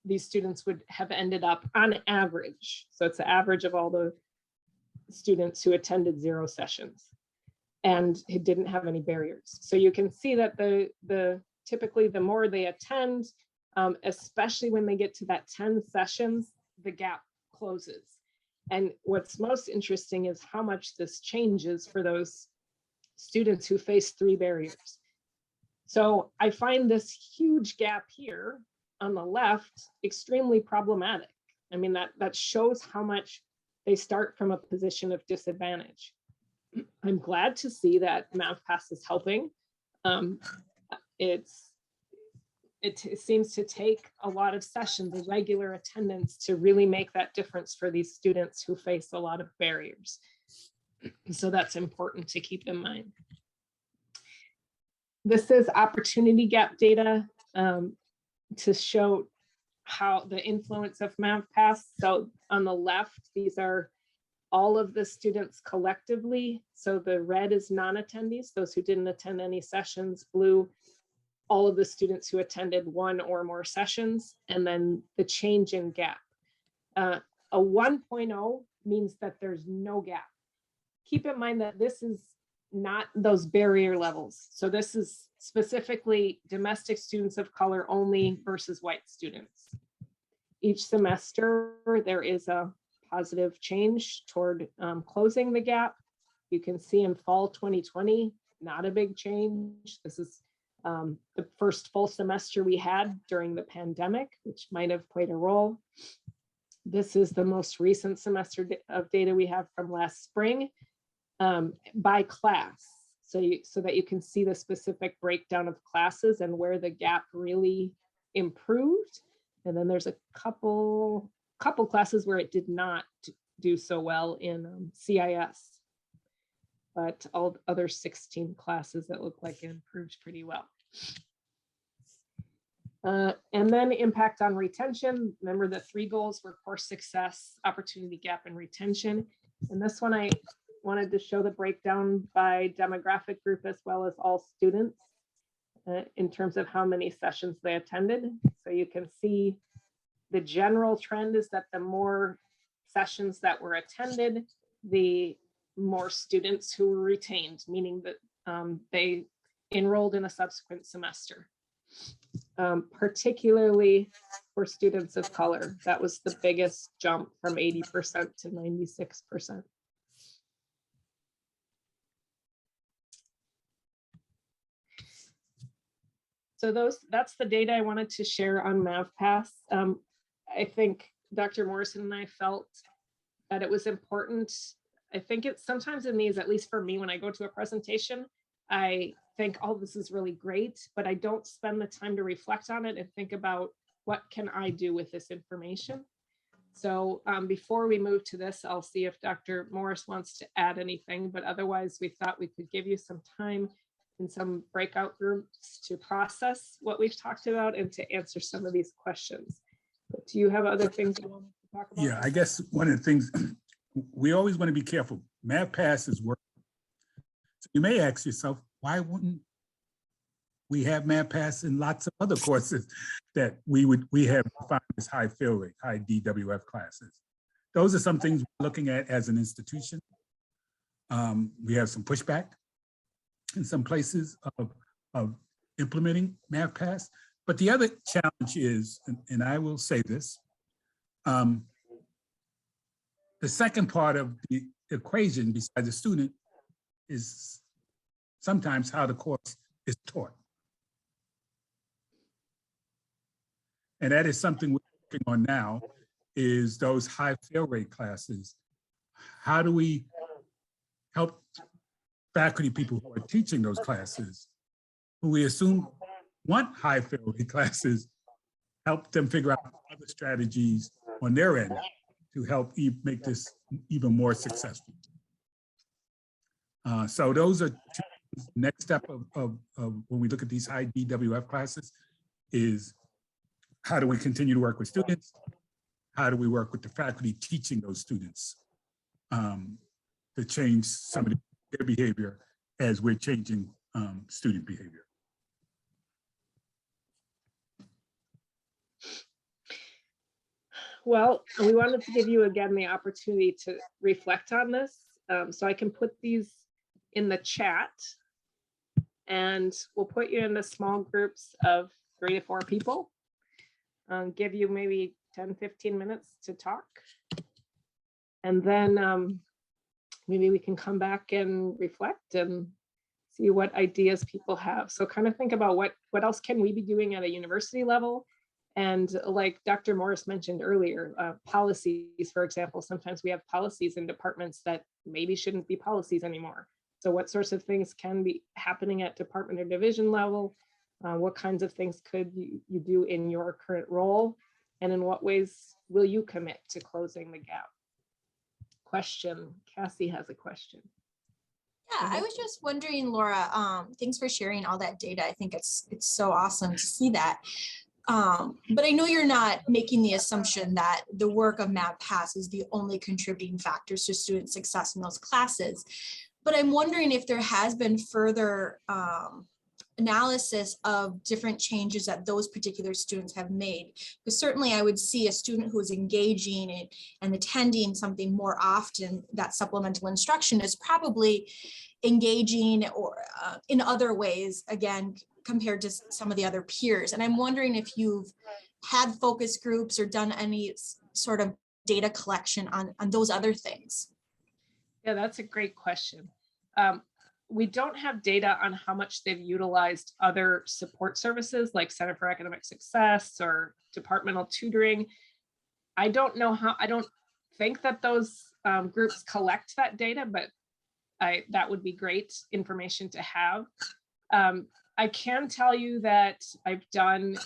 these students would have ended up on average. So it's the average of all the students who attended 0 sessions and who didn't have any barriers. So you can see that typically the more they attend, especially when they get to that 10 sessions, the gap closes. And what's most interesting is how much this changes for those students who face 3 barriers. So I find this huge gap here on the left extremely problematic. I mean, that shows how much they start from a position of disadvantage. I'm glad to see that MavPASS is helping. It seems to take a lot of sessions, a regular attendance, to really make that difference for these students who face a lot of barriers. So that's important to keep in mind. This is opportunity gap data to show how the influence of MavPASS. So on the left, these are all of the students collectively. So the red is non-attendees, those who didn't attend any sessions. Blue, all of the students who attended 1 or more sessions, and then the change in gap. A 1.0 means that there's no gap. Keep in mind that this is not those barrier levels. So this is specifically domestic students of color only versus white students. Each semester, there is a positive change toward closing the gap. You can see in fall 2020, not a big change. This is the first full semester we had during the pandemic, which might have played a role. This is the most recent semester of data we have from last spring by class. So that you can see the specific breakdown of classes and where the gap really improved. And then there's a couple classes where it did not do so well in CIS, but all other 16 classes that look like it improved pretty well. And then impact on retention. Remember the 3 goals were course success, opportunity gap, and retention. And this one I wanted to show the breakdown by demographic group as well as all students in terms of how many sessions they attended. So you can see the general trend is that the more sessions that were attended, the more students who were retained, meaning that they enrolled in a subsequent semester. Particularly for students of color, that was the biggest jump from 80% to 96%. So that's the data I wanted to share on MavPASS. I think Dr. Morrison and I felt that it was important. I think it's sometimes in these, at least for me, when I go to a presentation, I think, oh, this is really great, but I don't spend the time to reflect on it and think about what can I do with this information. So before we move to this, I'll see if Dr. Morris wants to add anything, but otherwise we thought we could give you some time in some breakout groups to process what we've talked about and to answer some of these questions. But do you have other things you want to talk about? Yeah, I guess one of the things, we always want to be careful. MavPASS is working. So you may ask yourself, why wouldn't we have MavPASS in lots of other courses that we have defined as high fail rate, high DWF classes? Those are some things we're looking at as an institution. We have some pushback in some places of implementing MavPASS. But the other challenge is, and I will say this, the second part of the equation besides the student is sometimes how the course is taught. And that is something we're working on now, is those high fail rate classes. How do we help faculty people who are teaching those classes, who we assume want high fail rate classes, help them figure out other strategies on their end to help make this even more successful. So those are two. Next step of when we look at these high DWF classes is how do we continue to work with students? How do we work with the faculty teaching those students to change some of their behavior as we're changing student behavior? Well, we wanted to give you again the opportunity to reflect on this. So I can put these in the chat, and we'll put you into small groups of 3 to 4 people. Give you maybe 10, 15 minutes to talk. And then maybe we can come back and reflect and see what ideas people have. So kind of think about what else can we be doing at a university level? And like Dr. Morris mentioned earlier, policies, for example, sometimes we have policies in departments that maybe shouldn't be policies anymore. So what sorts of things can be happening at department or division level? What kinds of things could you do in your current role? And in what ways will you commit to closing the gap? Question, Cassie has a question. Yeah, I was just wondering, Laura, thanks for sharing all that data. I think it's so awesome to see that. But I know you're not making the assumption that the work of MavPASS is the only contributing factors to student success in those classes. But I'm wondering if there has been further analysis of different changes that those particular students have made. Because certainly I would see a student who is engaging and attending something more often, that supplemental instruction is probably engaging or in other ways, again, compared to some of the other peers. And I'm wondering if you've had focus groups or done any sort of data collection on those other things. Yeah, that's a great question. We don't have data on how much they've utilized other support services like Center for Academic Success or departmental tutoring. I don't know how, I don't think that those groups collect that data, but that would be great information to have. I can tell you that I've done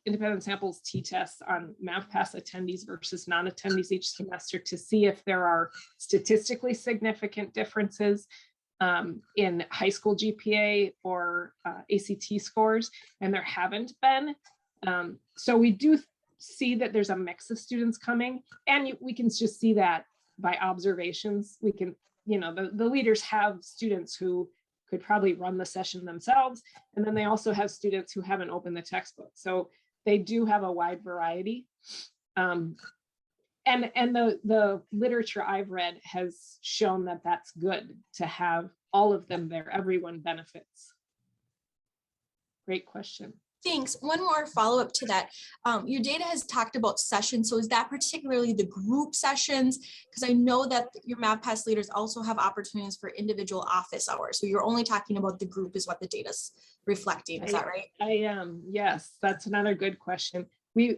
independent samples t-tests on MavPASS attendees versus non-attendees each semester to see if there are statistically significant differences in high school GPA or ACT scores, and there haven't been. So we do see that there's a mix of students coming, and we can just see that by observations. We can, the leaders have students who could probably run the session themselves. And then they also have students who haven't opened the textbook. So they do have a wide variety. And the literature I've read has shown that that's good to have all of them there. Everyone benefits. Great question. Thanks. One more follow-up to that. Your data has talked about sessions. So is that particularly the group sessions? Because I know that your MavPASS leaders also have opportunities for individual office hours. So you're only talking about the group is what the data's reflecting. Is that right? I am. Yes, that's another good question. The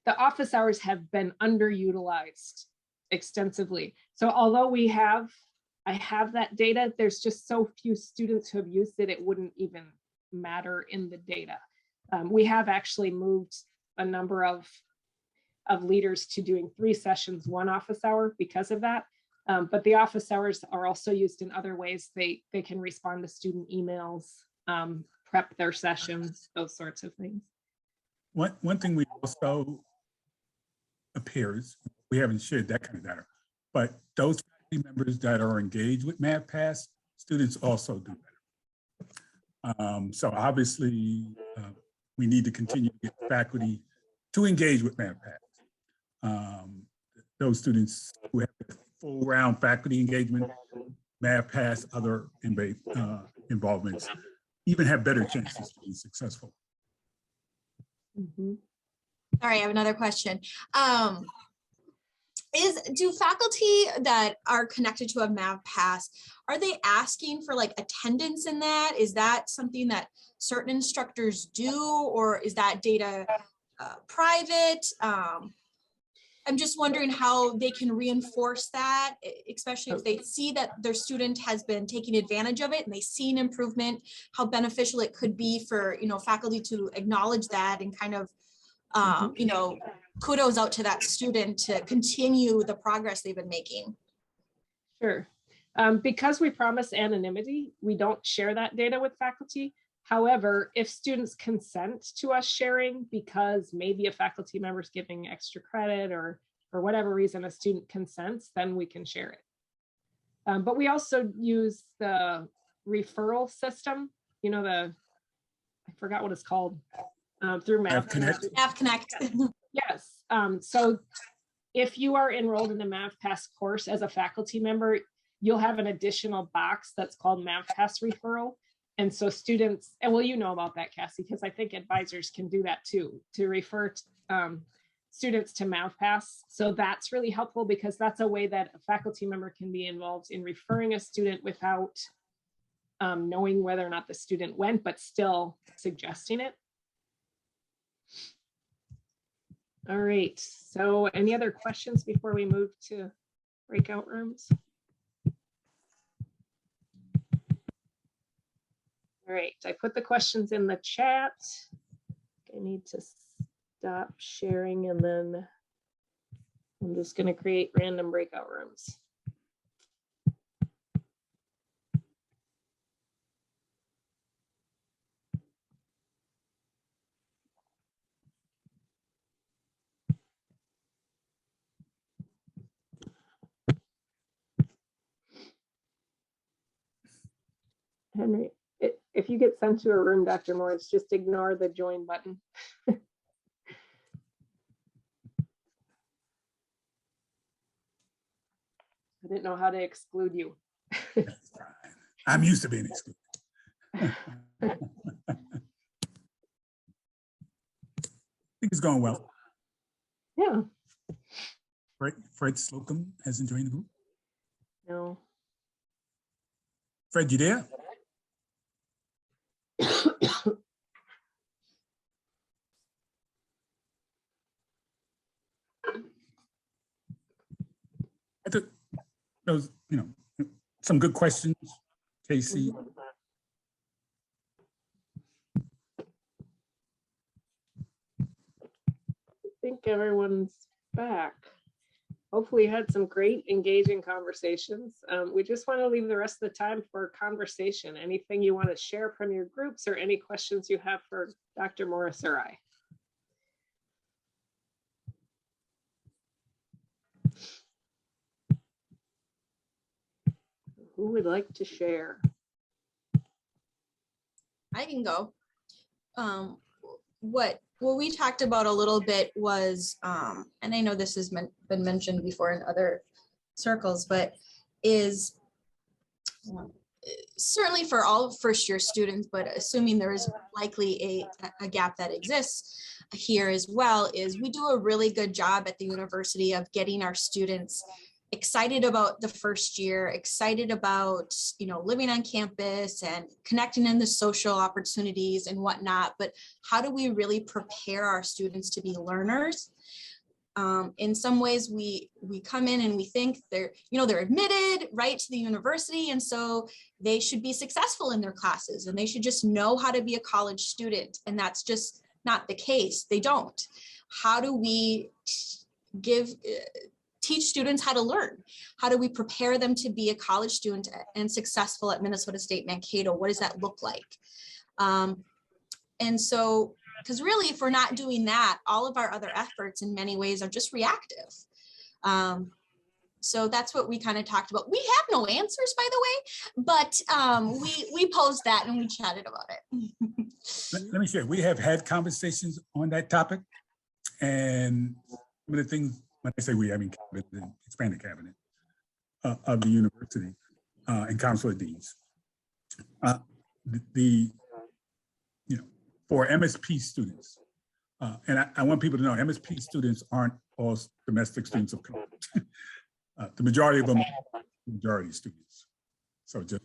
office hours have been underutilized extensively. So although I have that data, there's just so few students who have used it, it wouldn't even matter in the data. We have actually moved a number of leaders to doing 3 sessions, 1 office hour because of that. But the office hours are also used in other ways. They can respond to student emails, prep their sessions, those sorts of things. One thing we also appears, we haven't shared that kind of data, but those faculty members that are engaged with MavPASS, students also do better. So obviously, we need to continue to get faculty to engage with MavPASS. Those students who have full round faculty engagement, MavPASS, other involvements, even have better chances to be successful. All right, I have another question. Do faculty that are connected to a MavPASS, are they asking for like attendance in that? Is that something that certain instructors do, or is that data private? I'm just wondering how they can reinforce that, especially if they see that their student has been taking advantage of it and they see an improvement, how beneficial it could be for, you know, faculty to acknowledge that and kind of, you know, kudos out to that student to continue the progress they've been making. Sure. Because we promise anonymity, we don't share that data with faculty. However, if students consent to us sharing because maybe a faculty member is giving extra credit or for whatever reason a student consents, then we can share it. But we also use the referral system, you know, I forgot what it's called, through MavConnect. MavConnect. Yes. So if you are enrolled in the MavPASS course as a faculty member, you'll have an additional box that's called MavPASS referral. And so students, and well, you know about that, Cassie, because I think advisors can do that too, to refer students to MavPASS. So that's really helpful because that's a way that a faculty member can be involved in referring a student without knowing whether or not the student went, but still suggesting it. All right, so any other questions before we move to breakout rooms? All right, I put the questions in the chat. I need to stop sharing and then I'm just going to create random breakout rooms. Henry, if you get sent to a room, Dr. Moritz, just ignore the join button. I didn't know how to exclude you. That's fine. I'm used to being excluded. I think it's going well. Yeah. Fred Slocum hasn't joined the group. No. Fred, you there? I took those, you know, some good questions, Casey. I think everyone's back. Hopefully you had some great engaging conversations. We just want to leave the rest of the time for conversation. Anything you want to share from your groups or any questions you have for Dr. Morris or I. Who would like to share? I can go. What we talked about a little bit was, and I know this has been mentioned before in other circles, but is certainly for all first year students, but assuming there is likely a gap that exists here as well, is we do a really good job at the university of getting our students excited about the first year, excited about, you know, living on campus and connecting in the social opportunities and whatnot. But how do we really prepare our students to be learners? In some ways, we come in and we think they're admitted right to the university, and so they should be successful in their classes and they should just know how to be a college student. And that's just not the case. They don't. How do we teach students how to learn? How do we prepare them to be a college student and successful at Minnesota State Mankato? What does that look like? And so, because really, if we're not doing that, all of our other efforts in many ways are just reactive. So that's what we kind of talked about. We have no answers, by the way, but we posed that and we chatted about it. Let me share. We have had conversations on that topic, and some of the things, when I say we, I mean cabinet, the expanded cabinet of the university and council of deans. For MSP students, and I want people to know MSP students aren't all domestic students of color. The majority of them are majority students. So just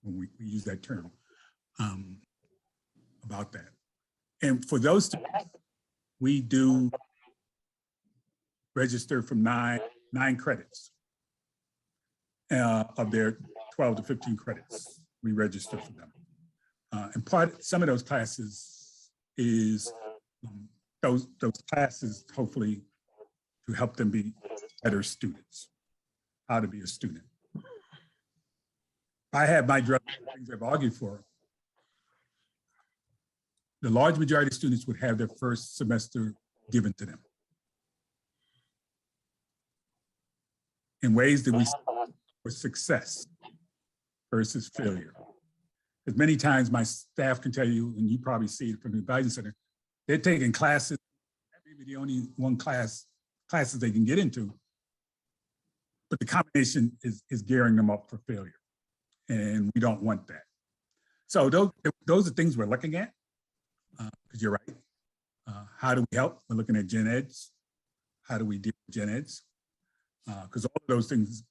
when we use that term about that. And for those students, we do register from nine credits of their 12 to 15 credits. We register for them. And some of those classes is those classes hopefully to help them be better students, how to be a student. I have my druthers, things I've argued for. The large majority of students would have their first semester given to them in ways that we for success versus failure. Because many times my staff can tell you, and you probably see it from the advising center, they're taking classes, maybe the only classes they can get into, but the combination is gearing them up for failure. And we don't want that. So those are things we're looking at, because you're right. How do we help? We're looking at gen eds. How do we deal with gen eds? Because all of those things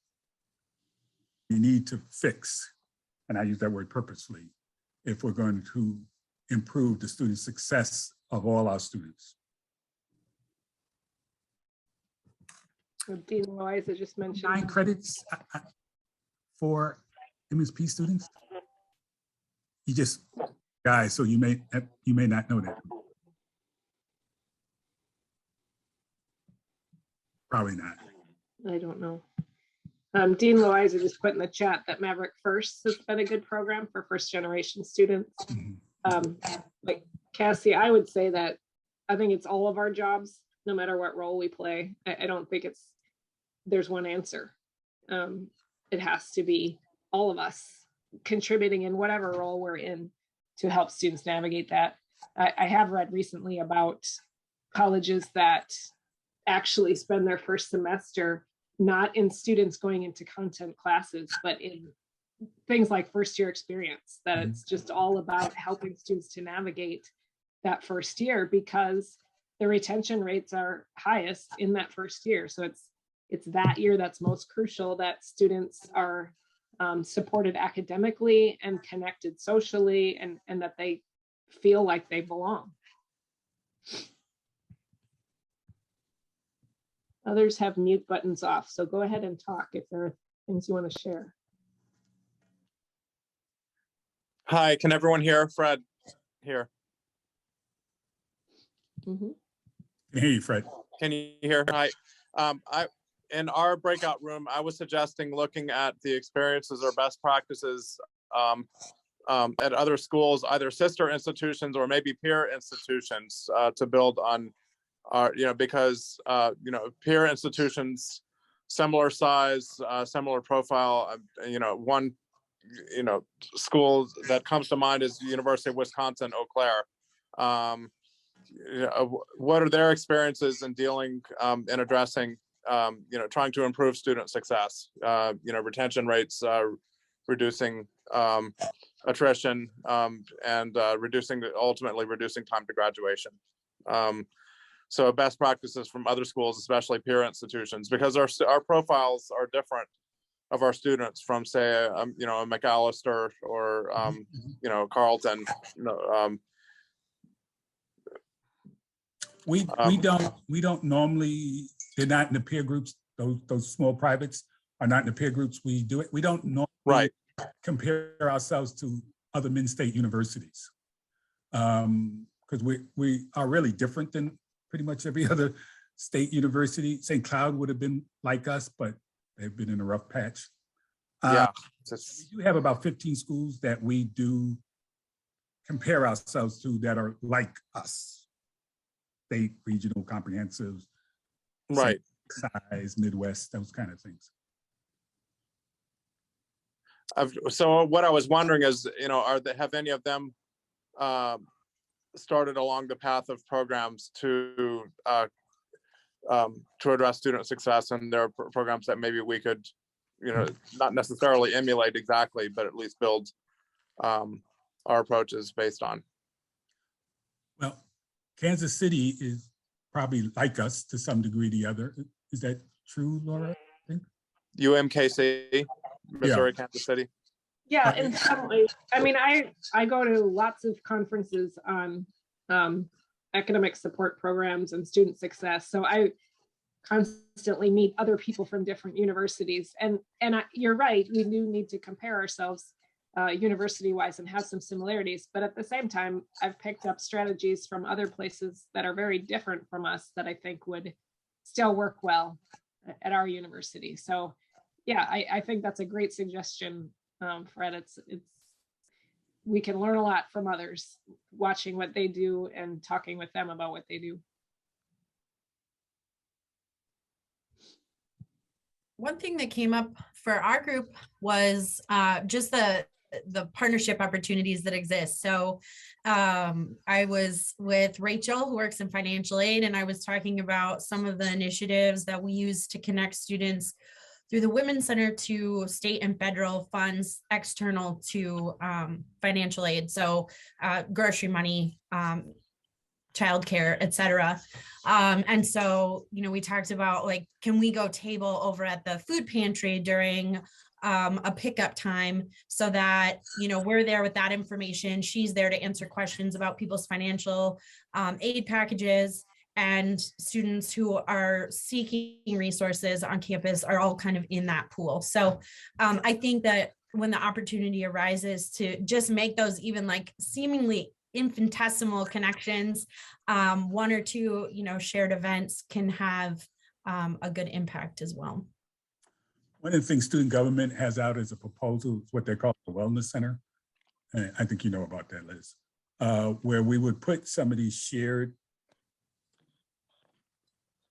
we need to fix, and I use that word purposely, if we're going to improve the student success of all our students. Dean Loiza just mentioned 9 credits for MSP students. You just, guys, so you may not know that. Probably not. I don't know. Dean Loiza just put in the chat that Maverick First has been a good program for first generation students. Like Cassie, I would say that I think it's all of our jobs, no matter what role we play. I don't think there's one answer. It has to be all of us contributing in whatever role we're in to help students navigate that. I have read recently about colleges that actually spend their first semester not in students going into content classes, but in things like first year experience, that it's just all about helping students to navigate that first year, because the retention rates are highest in that first year. So it's that year that's most crucial, that students are supported academically and connected socially, and that they feel like they belong. Others have mute buttons off, so go ahead and talk if there are things you want to share. Hi, can everyone hear? Fred here. Can hear you, Fred. Can you hear? Hi. In our breakout room, I was suggesting looking at the experiences or best practices at other schools, either sister institutions or maybe peer institutions, to build on, because peer institutions, similar size, similar profile. One school that comes to mind is University of Wisconsin, Eau Claire. What are their experiences in dealing and addressing trying to improve student success, retention rates, reducing attrition, and ultimately reducing time to graduation. So best practices from other schools, especially peer institutions, because our profiles are different of our students from, say, a McAllister or Carleton. We don't normally, they're not in the peer groups. Those small privates are not in the peer groups. We do it. We don't normally compare ourselves to other mid-state universities, because we are really different than pretty much every other state university. St. Cloud would have been like us, but they've been in a rough patch. We do have about 15 schools that we do compare ourselves to that are like us. State, regional, comprehensive, right, size, Midwest, those kind of things. So what I was wondering is, have any of them started along the path of programs to address student success, and there are programs that maybe we could, not necessarily emulate exactly, but at least build our approaches based on? Well, Kansas City is probably like us to some degree or the other. Is that true, Laura? I think? UMKC, Missouri, Kansas City. Yeah, in some ways. I mean, I go to lots of conferences on academic support programs and student success. So constantly meet other people from different universities. And you're right, we do need to compare ourselves university-wise and have some similarities. But at the same time, I've picked up strategies from other places that are very different from us that I think would still work well at our university. So yeah, I think that's a great suggestion, Fred. It's we can learn a lot from others, watching what they do and talking with them about what they do. One thing that came up for our group was just the partnership opportunities that exist. So I was with Rachel, who works in financial aid, and I was talking about some of the initiatives that we use to connect students through the Women's Center to state and federal funds external to financial aid. So grocery money, childcare, et cetera. And so, you know, we talked about like, can we go table over at the food pantry during a pickup time so that, you know, we're there with that information. She's there to answer questions about people's financial aid packages, and students who are seeking resources on campus are all kind of in that pool. So I think that when the opportunity arises to just make those even like seemingly infinitesimal connections, one or two, you know, shared events can have a good impact as well. One of the things student government has out as a proposal is what they call the Wellness Center. And I think you know about that, Liz, where we would put some of these shared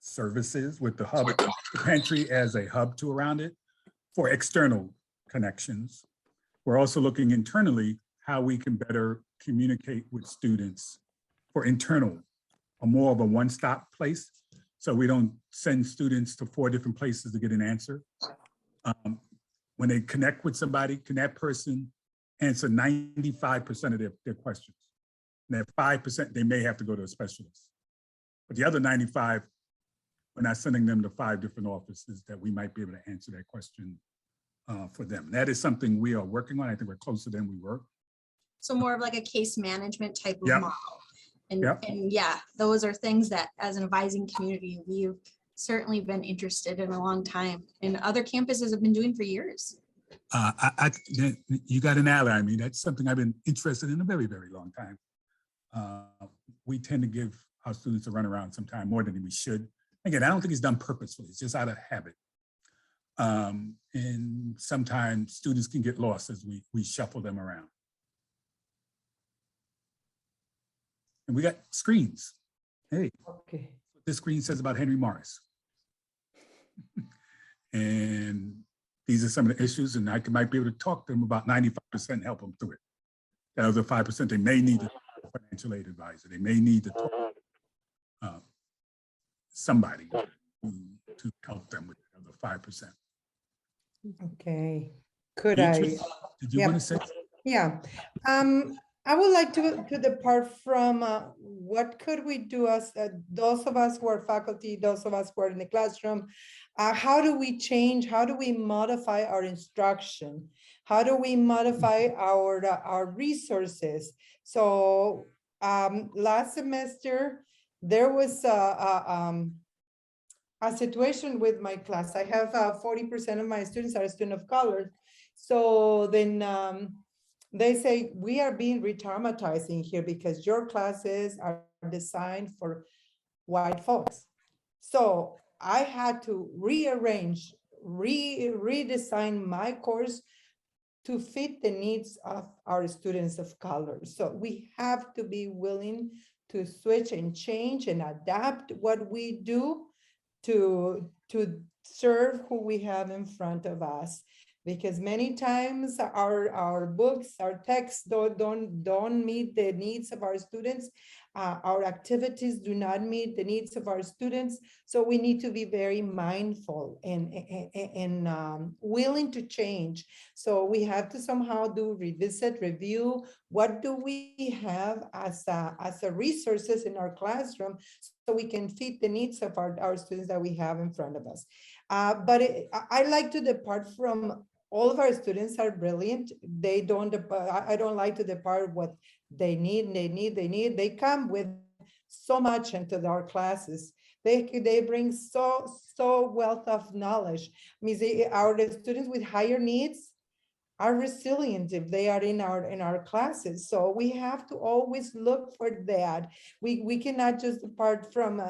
services with the hub, the pantry as a hub to around it for external connections. We're also looking internally how we can better communicate with students for internal, or more of a one-stop place. So we don't send students to 4 different places to get an answer. When they connect with somebody, can that person answer 95% of their questions? And that 5%, they may have to go to a specialist. But the other 95, we're not sending them to 5 different offices that we might be able to answer that question for them. That is something we are working on. I think we're closer than we were. So more of like a case management type of Yep. model. And, Yep. and yeah, those are things that as an advising community, we've certainly been interested in a long time, and other campuses have been doing for years. You got an ally. I mean, that's something I've been interested in a very, very long time. We tend to give our students a run around sometime more than we should. Again, I don't think it's done purposefully. It's just out of habit. And sometimes students can get lost as we shuffle them around. And we got screens. Hey, Okay. this screen says about Henry Morris. And these are some of the issues, and I might be able to talk to them about 95% and help them through it. The other 5%, they may need a financial aid advisor. They may need to talk to somebody to help them with the other 5%. Okay. Could Beatrice, I? did you Yep. want to say? Yeah. I would like to depart from what could we do as those of us who are faculty, those of us who are in the classroom, how do we change, how do we modify our instruction? How do we modify our resources? So last semester, there was a situation with my class. I have 40% of my students are students of color. So then they say, we are being re-traumatizing here because your classes are designed for white folks. So I had to rearrange, redesign my course to fit the needs of our students of color. So we have to be willing to switch and change and adapt what we do to serve who we have in front of us. Because many times our books, our texts don't meet the needs of our students. Our activities do not meet the needs of our students. So we need to be very mindful and willing to change. So we have to somehow revisit, review, what do we have as a resources in our classroom so we can fit the needs of our students that we have in front of us. But I like to depart from all of our students are brilliant. They don't, I don't like to depart what they need. They come with so much into our classes. They bring so wealth of knowledge. I mean, the students with higher needs are resilient if they are in our classes. So we have to always look for that. We cannot just depart from,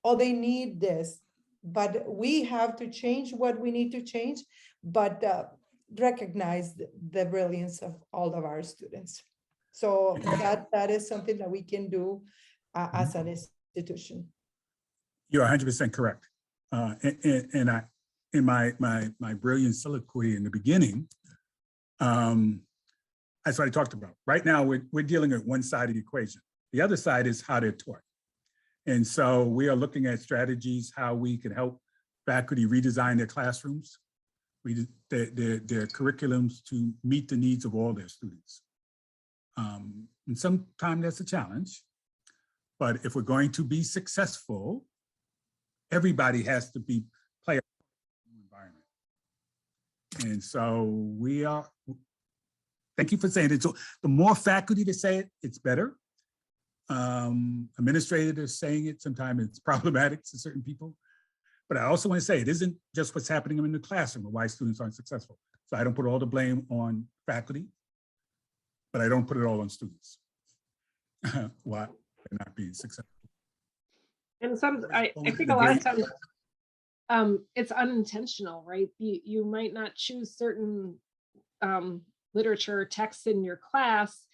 oh, they need this, but we have to change what we need to change, but recognize the brilliance of all of our students. So that is something that we can do as an institution. You're 100% correct. And I, in my brilliant soliloquy in the beginning, that's what I talked about. Right now, we're dealing with one side of the equation. The other side is how they're taught. And so we are looking at strategies, how we can help faculty redesign their classrooms, their curriculums to meet the needs of all their students. And sometimes that's a challenge, but if we're going to be successful, everybody has to play a environment. And so we are, thank you for saying it. So the more faculty to say it, it's better. Administrators saying it, sometimes it's problematic to certain people. But I also want to say it isn't just what's happening in the classroom or why students aren't successful. So I don't put all the blame on faculty, but I don't put it all on students. Why they're not being successful. And I think a lot of times it's unintentional, right? You might not choose certain literature or texts in your class.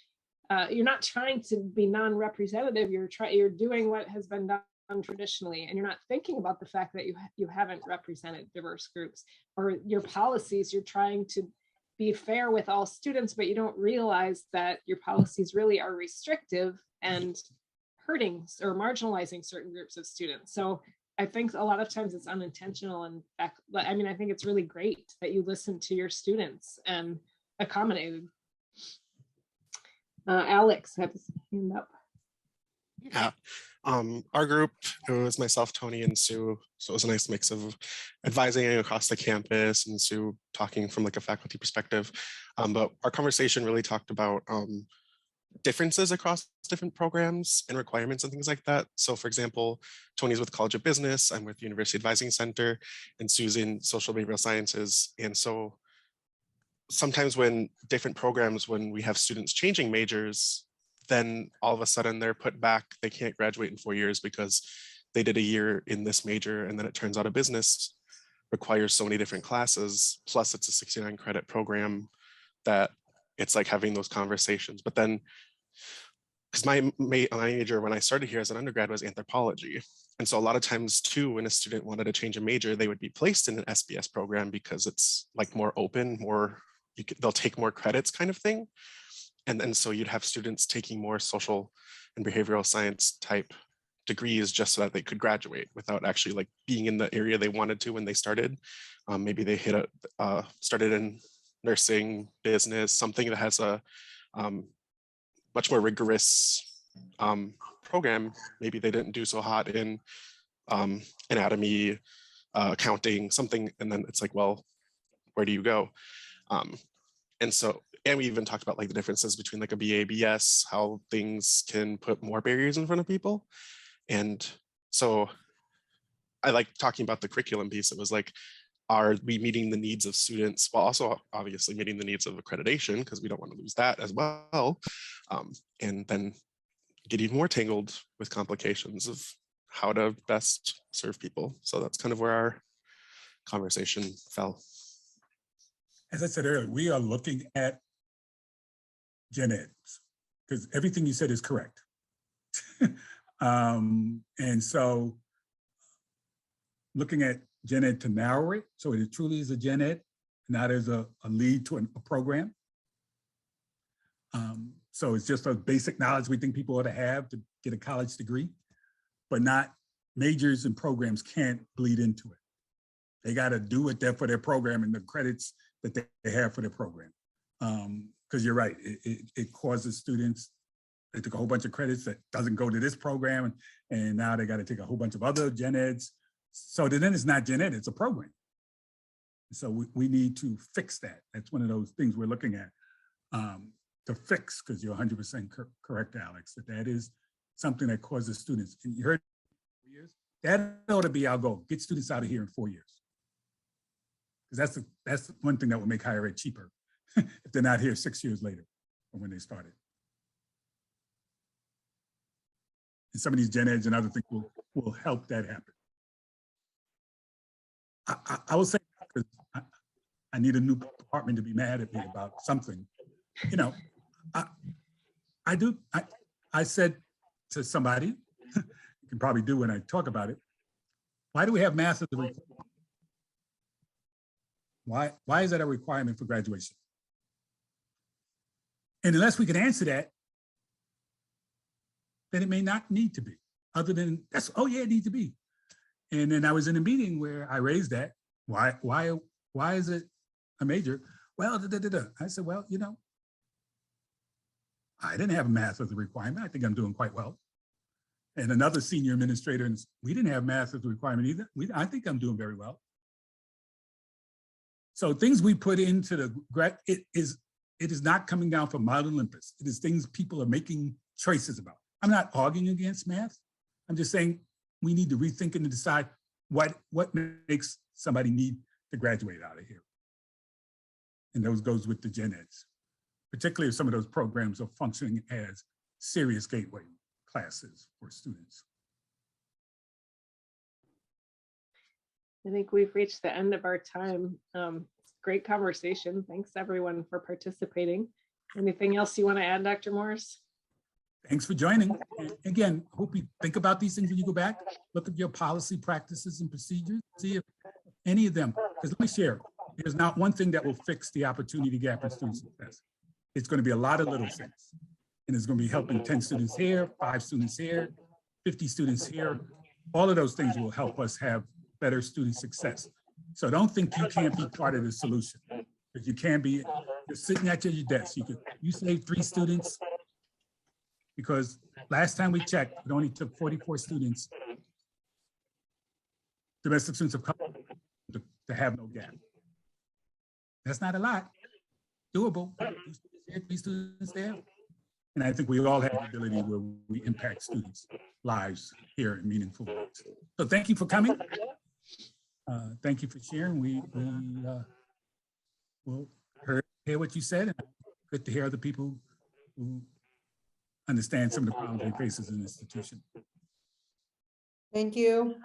You're not trying to be non-representative. You're doing what has been done traditionally, and you're not thinking about the fact that you haven't represented diverse groups, or your policies. You're trying to be fair with all students, but you don't realize that your policies really are restrictive and hurting or marginalizing certain groups of students. So I think a lot of times it's unintentional. And I mean, I think it's really great that you listen to your students and accommodated. Alex has his hand up. Yeah, our group, it was myself, Tony, and Sue. So it was a nice mix of advising across the campus and Sue talking from like a faculty perspective. But our conversation really talked about differences across different programs and requirements and things like that. So for example, Tony's with College of Business, I'm with University Advising Center, and Sue's in Social Behavioral Sciences. And so sometimes when different programs, when we have students changing majors, then all of a sudden they're put back, they can't graduate in 4 years because they did a year in this major, and then it turns out a business requires so many different classes, plus it's a 69 credit program, that it's like having those conversations. But then, because my major when I started here as an undergrad was anthropology. And so a lot of times too, when a student wanted to change a major, they would be placed in an SBS program because it's like more open, they'll take more credits kind of thing. And so you'd have students taking more social and behavioral science type degrees just so that they could graduate without actually like being in the area they wanted to when they started. Maybe they started in nursing, business, something that has a much more rigorous program. Maybe they didn't do so hot in anatomy, accounting, something, and then it's like, well, where do you go? And we even talked about like the differences between like a BA, BS, how things can put more barriers in front of people. And so I like talking about the curriculum piece. It was like, are we meeting the needs of students while also obviously meeting the needs of accreditation, because we don't want to lose that as well. And then get even more tangled with complications of how to best serve people. So that's kind of where our conversation fell. As I said earlier, we are looking at gen eds, because everything you said is correct. And so looking at gen ed to narrow it, so it truly is a gen ed, not as a lead to a program. So it's just a basic knowledge we think people ought to have to get a college degree, but not majors and programs can't bleed into it. They got to do it there for their program and the credits that they have for their program. Because you're right, it causes students, they took a whole bunch of credits that doesn't go to this program, and now they got to take a whole bunch of other gen eds. So then it's not gen ed, it's a program. So we need to fix that. That's one of those things we're looking at to fix, because you're 100% correct, Alex, that is something that causes students, and you heard, That ought to be our goal. Get students out of here in 4 years. Because that's the one thing that will make higher ed cheaper if they're not here 6 years later from when they started. And some of these gen eds and other things will help that happen. I will say, because I need a new department to be mad at me about something. You know, I said to somebody, you can probably do when I talk about it, why do we have math as a requirement? Why is that a requirement for graduation? And unless we can answer that, then it may not need to be, other than that's, oh yeah, it needs to be. And then I was in a meeting where I raised that. Why is it a major? Well, I said, well, you know, I didn't have math as a requirement. I think I'm doing quite well. And another senior administrator, and we didn't have math as a requirement either. I think I'm doing very well. So things we put into the it is not coming down from Mount Olympus. It is things people are making choices about. I'm not arguing against math. I'm just saying we need to rethink and decide what makes somebody need to graduate out of here. And those goes with the gen eds, particularly if some of those programs are functioning as serious gateway classes for students. I think we've reached the end of our time. Great conversation. Thanks everyone for participating. Anything else you want to add, Dr. Morris? Thanks for joining. And again, hope you think about these things when you go back. Look at your policy, practices, and procedures. See if any of them, because let me share, there's not one thing that will fix the opportunity gap in student success. It's going to be a lot of little things. And it's going to be helping 10 students here, 5 students here, 50 students here. All of those things will help us have better student success. So don't think you can't be part of the solution. Because you can be, you're sitting at your desk. You saved 3 students, because last time we checked, it only took 44 students, domestic students of color, to have no gap. That's not a lot, doable. 3 students there. And I think we all have the ability where we impact students' lives here in meaningful ways. So thank you for coming. Thank you for sharing. We will hear what you said, and good to hear other people who understand some of the problems they face as an institution. Thank you.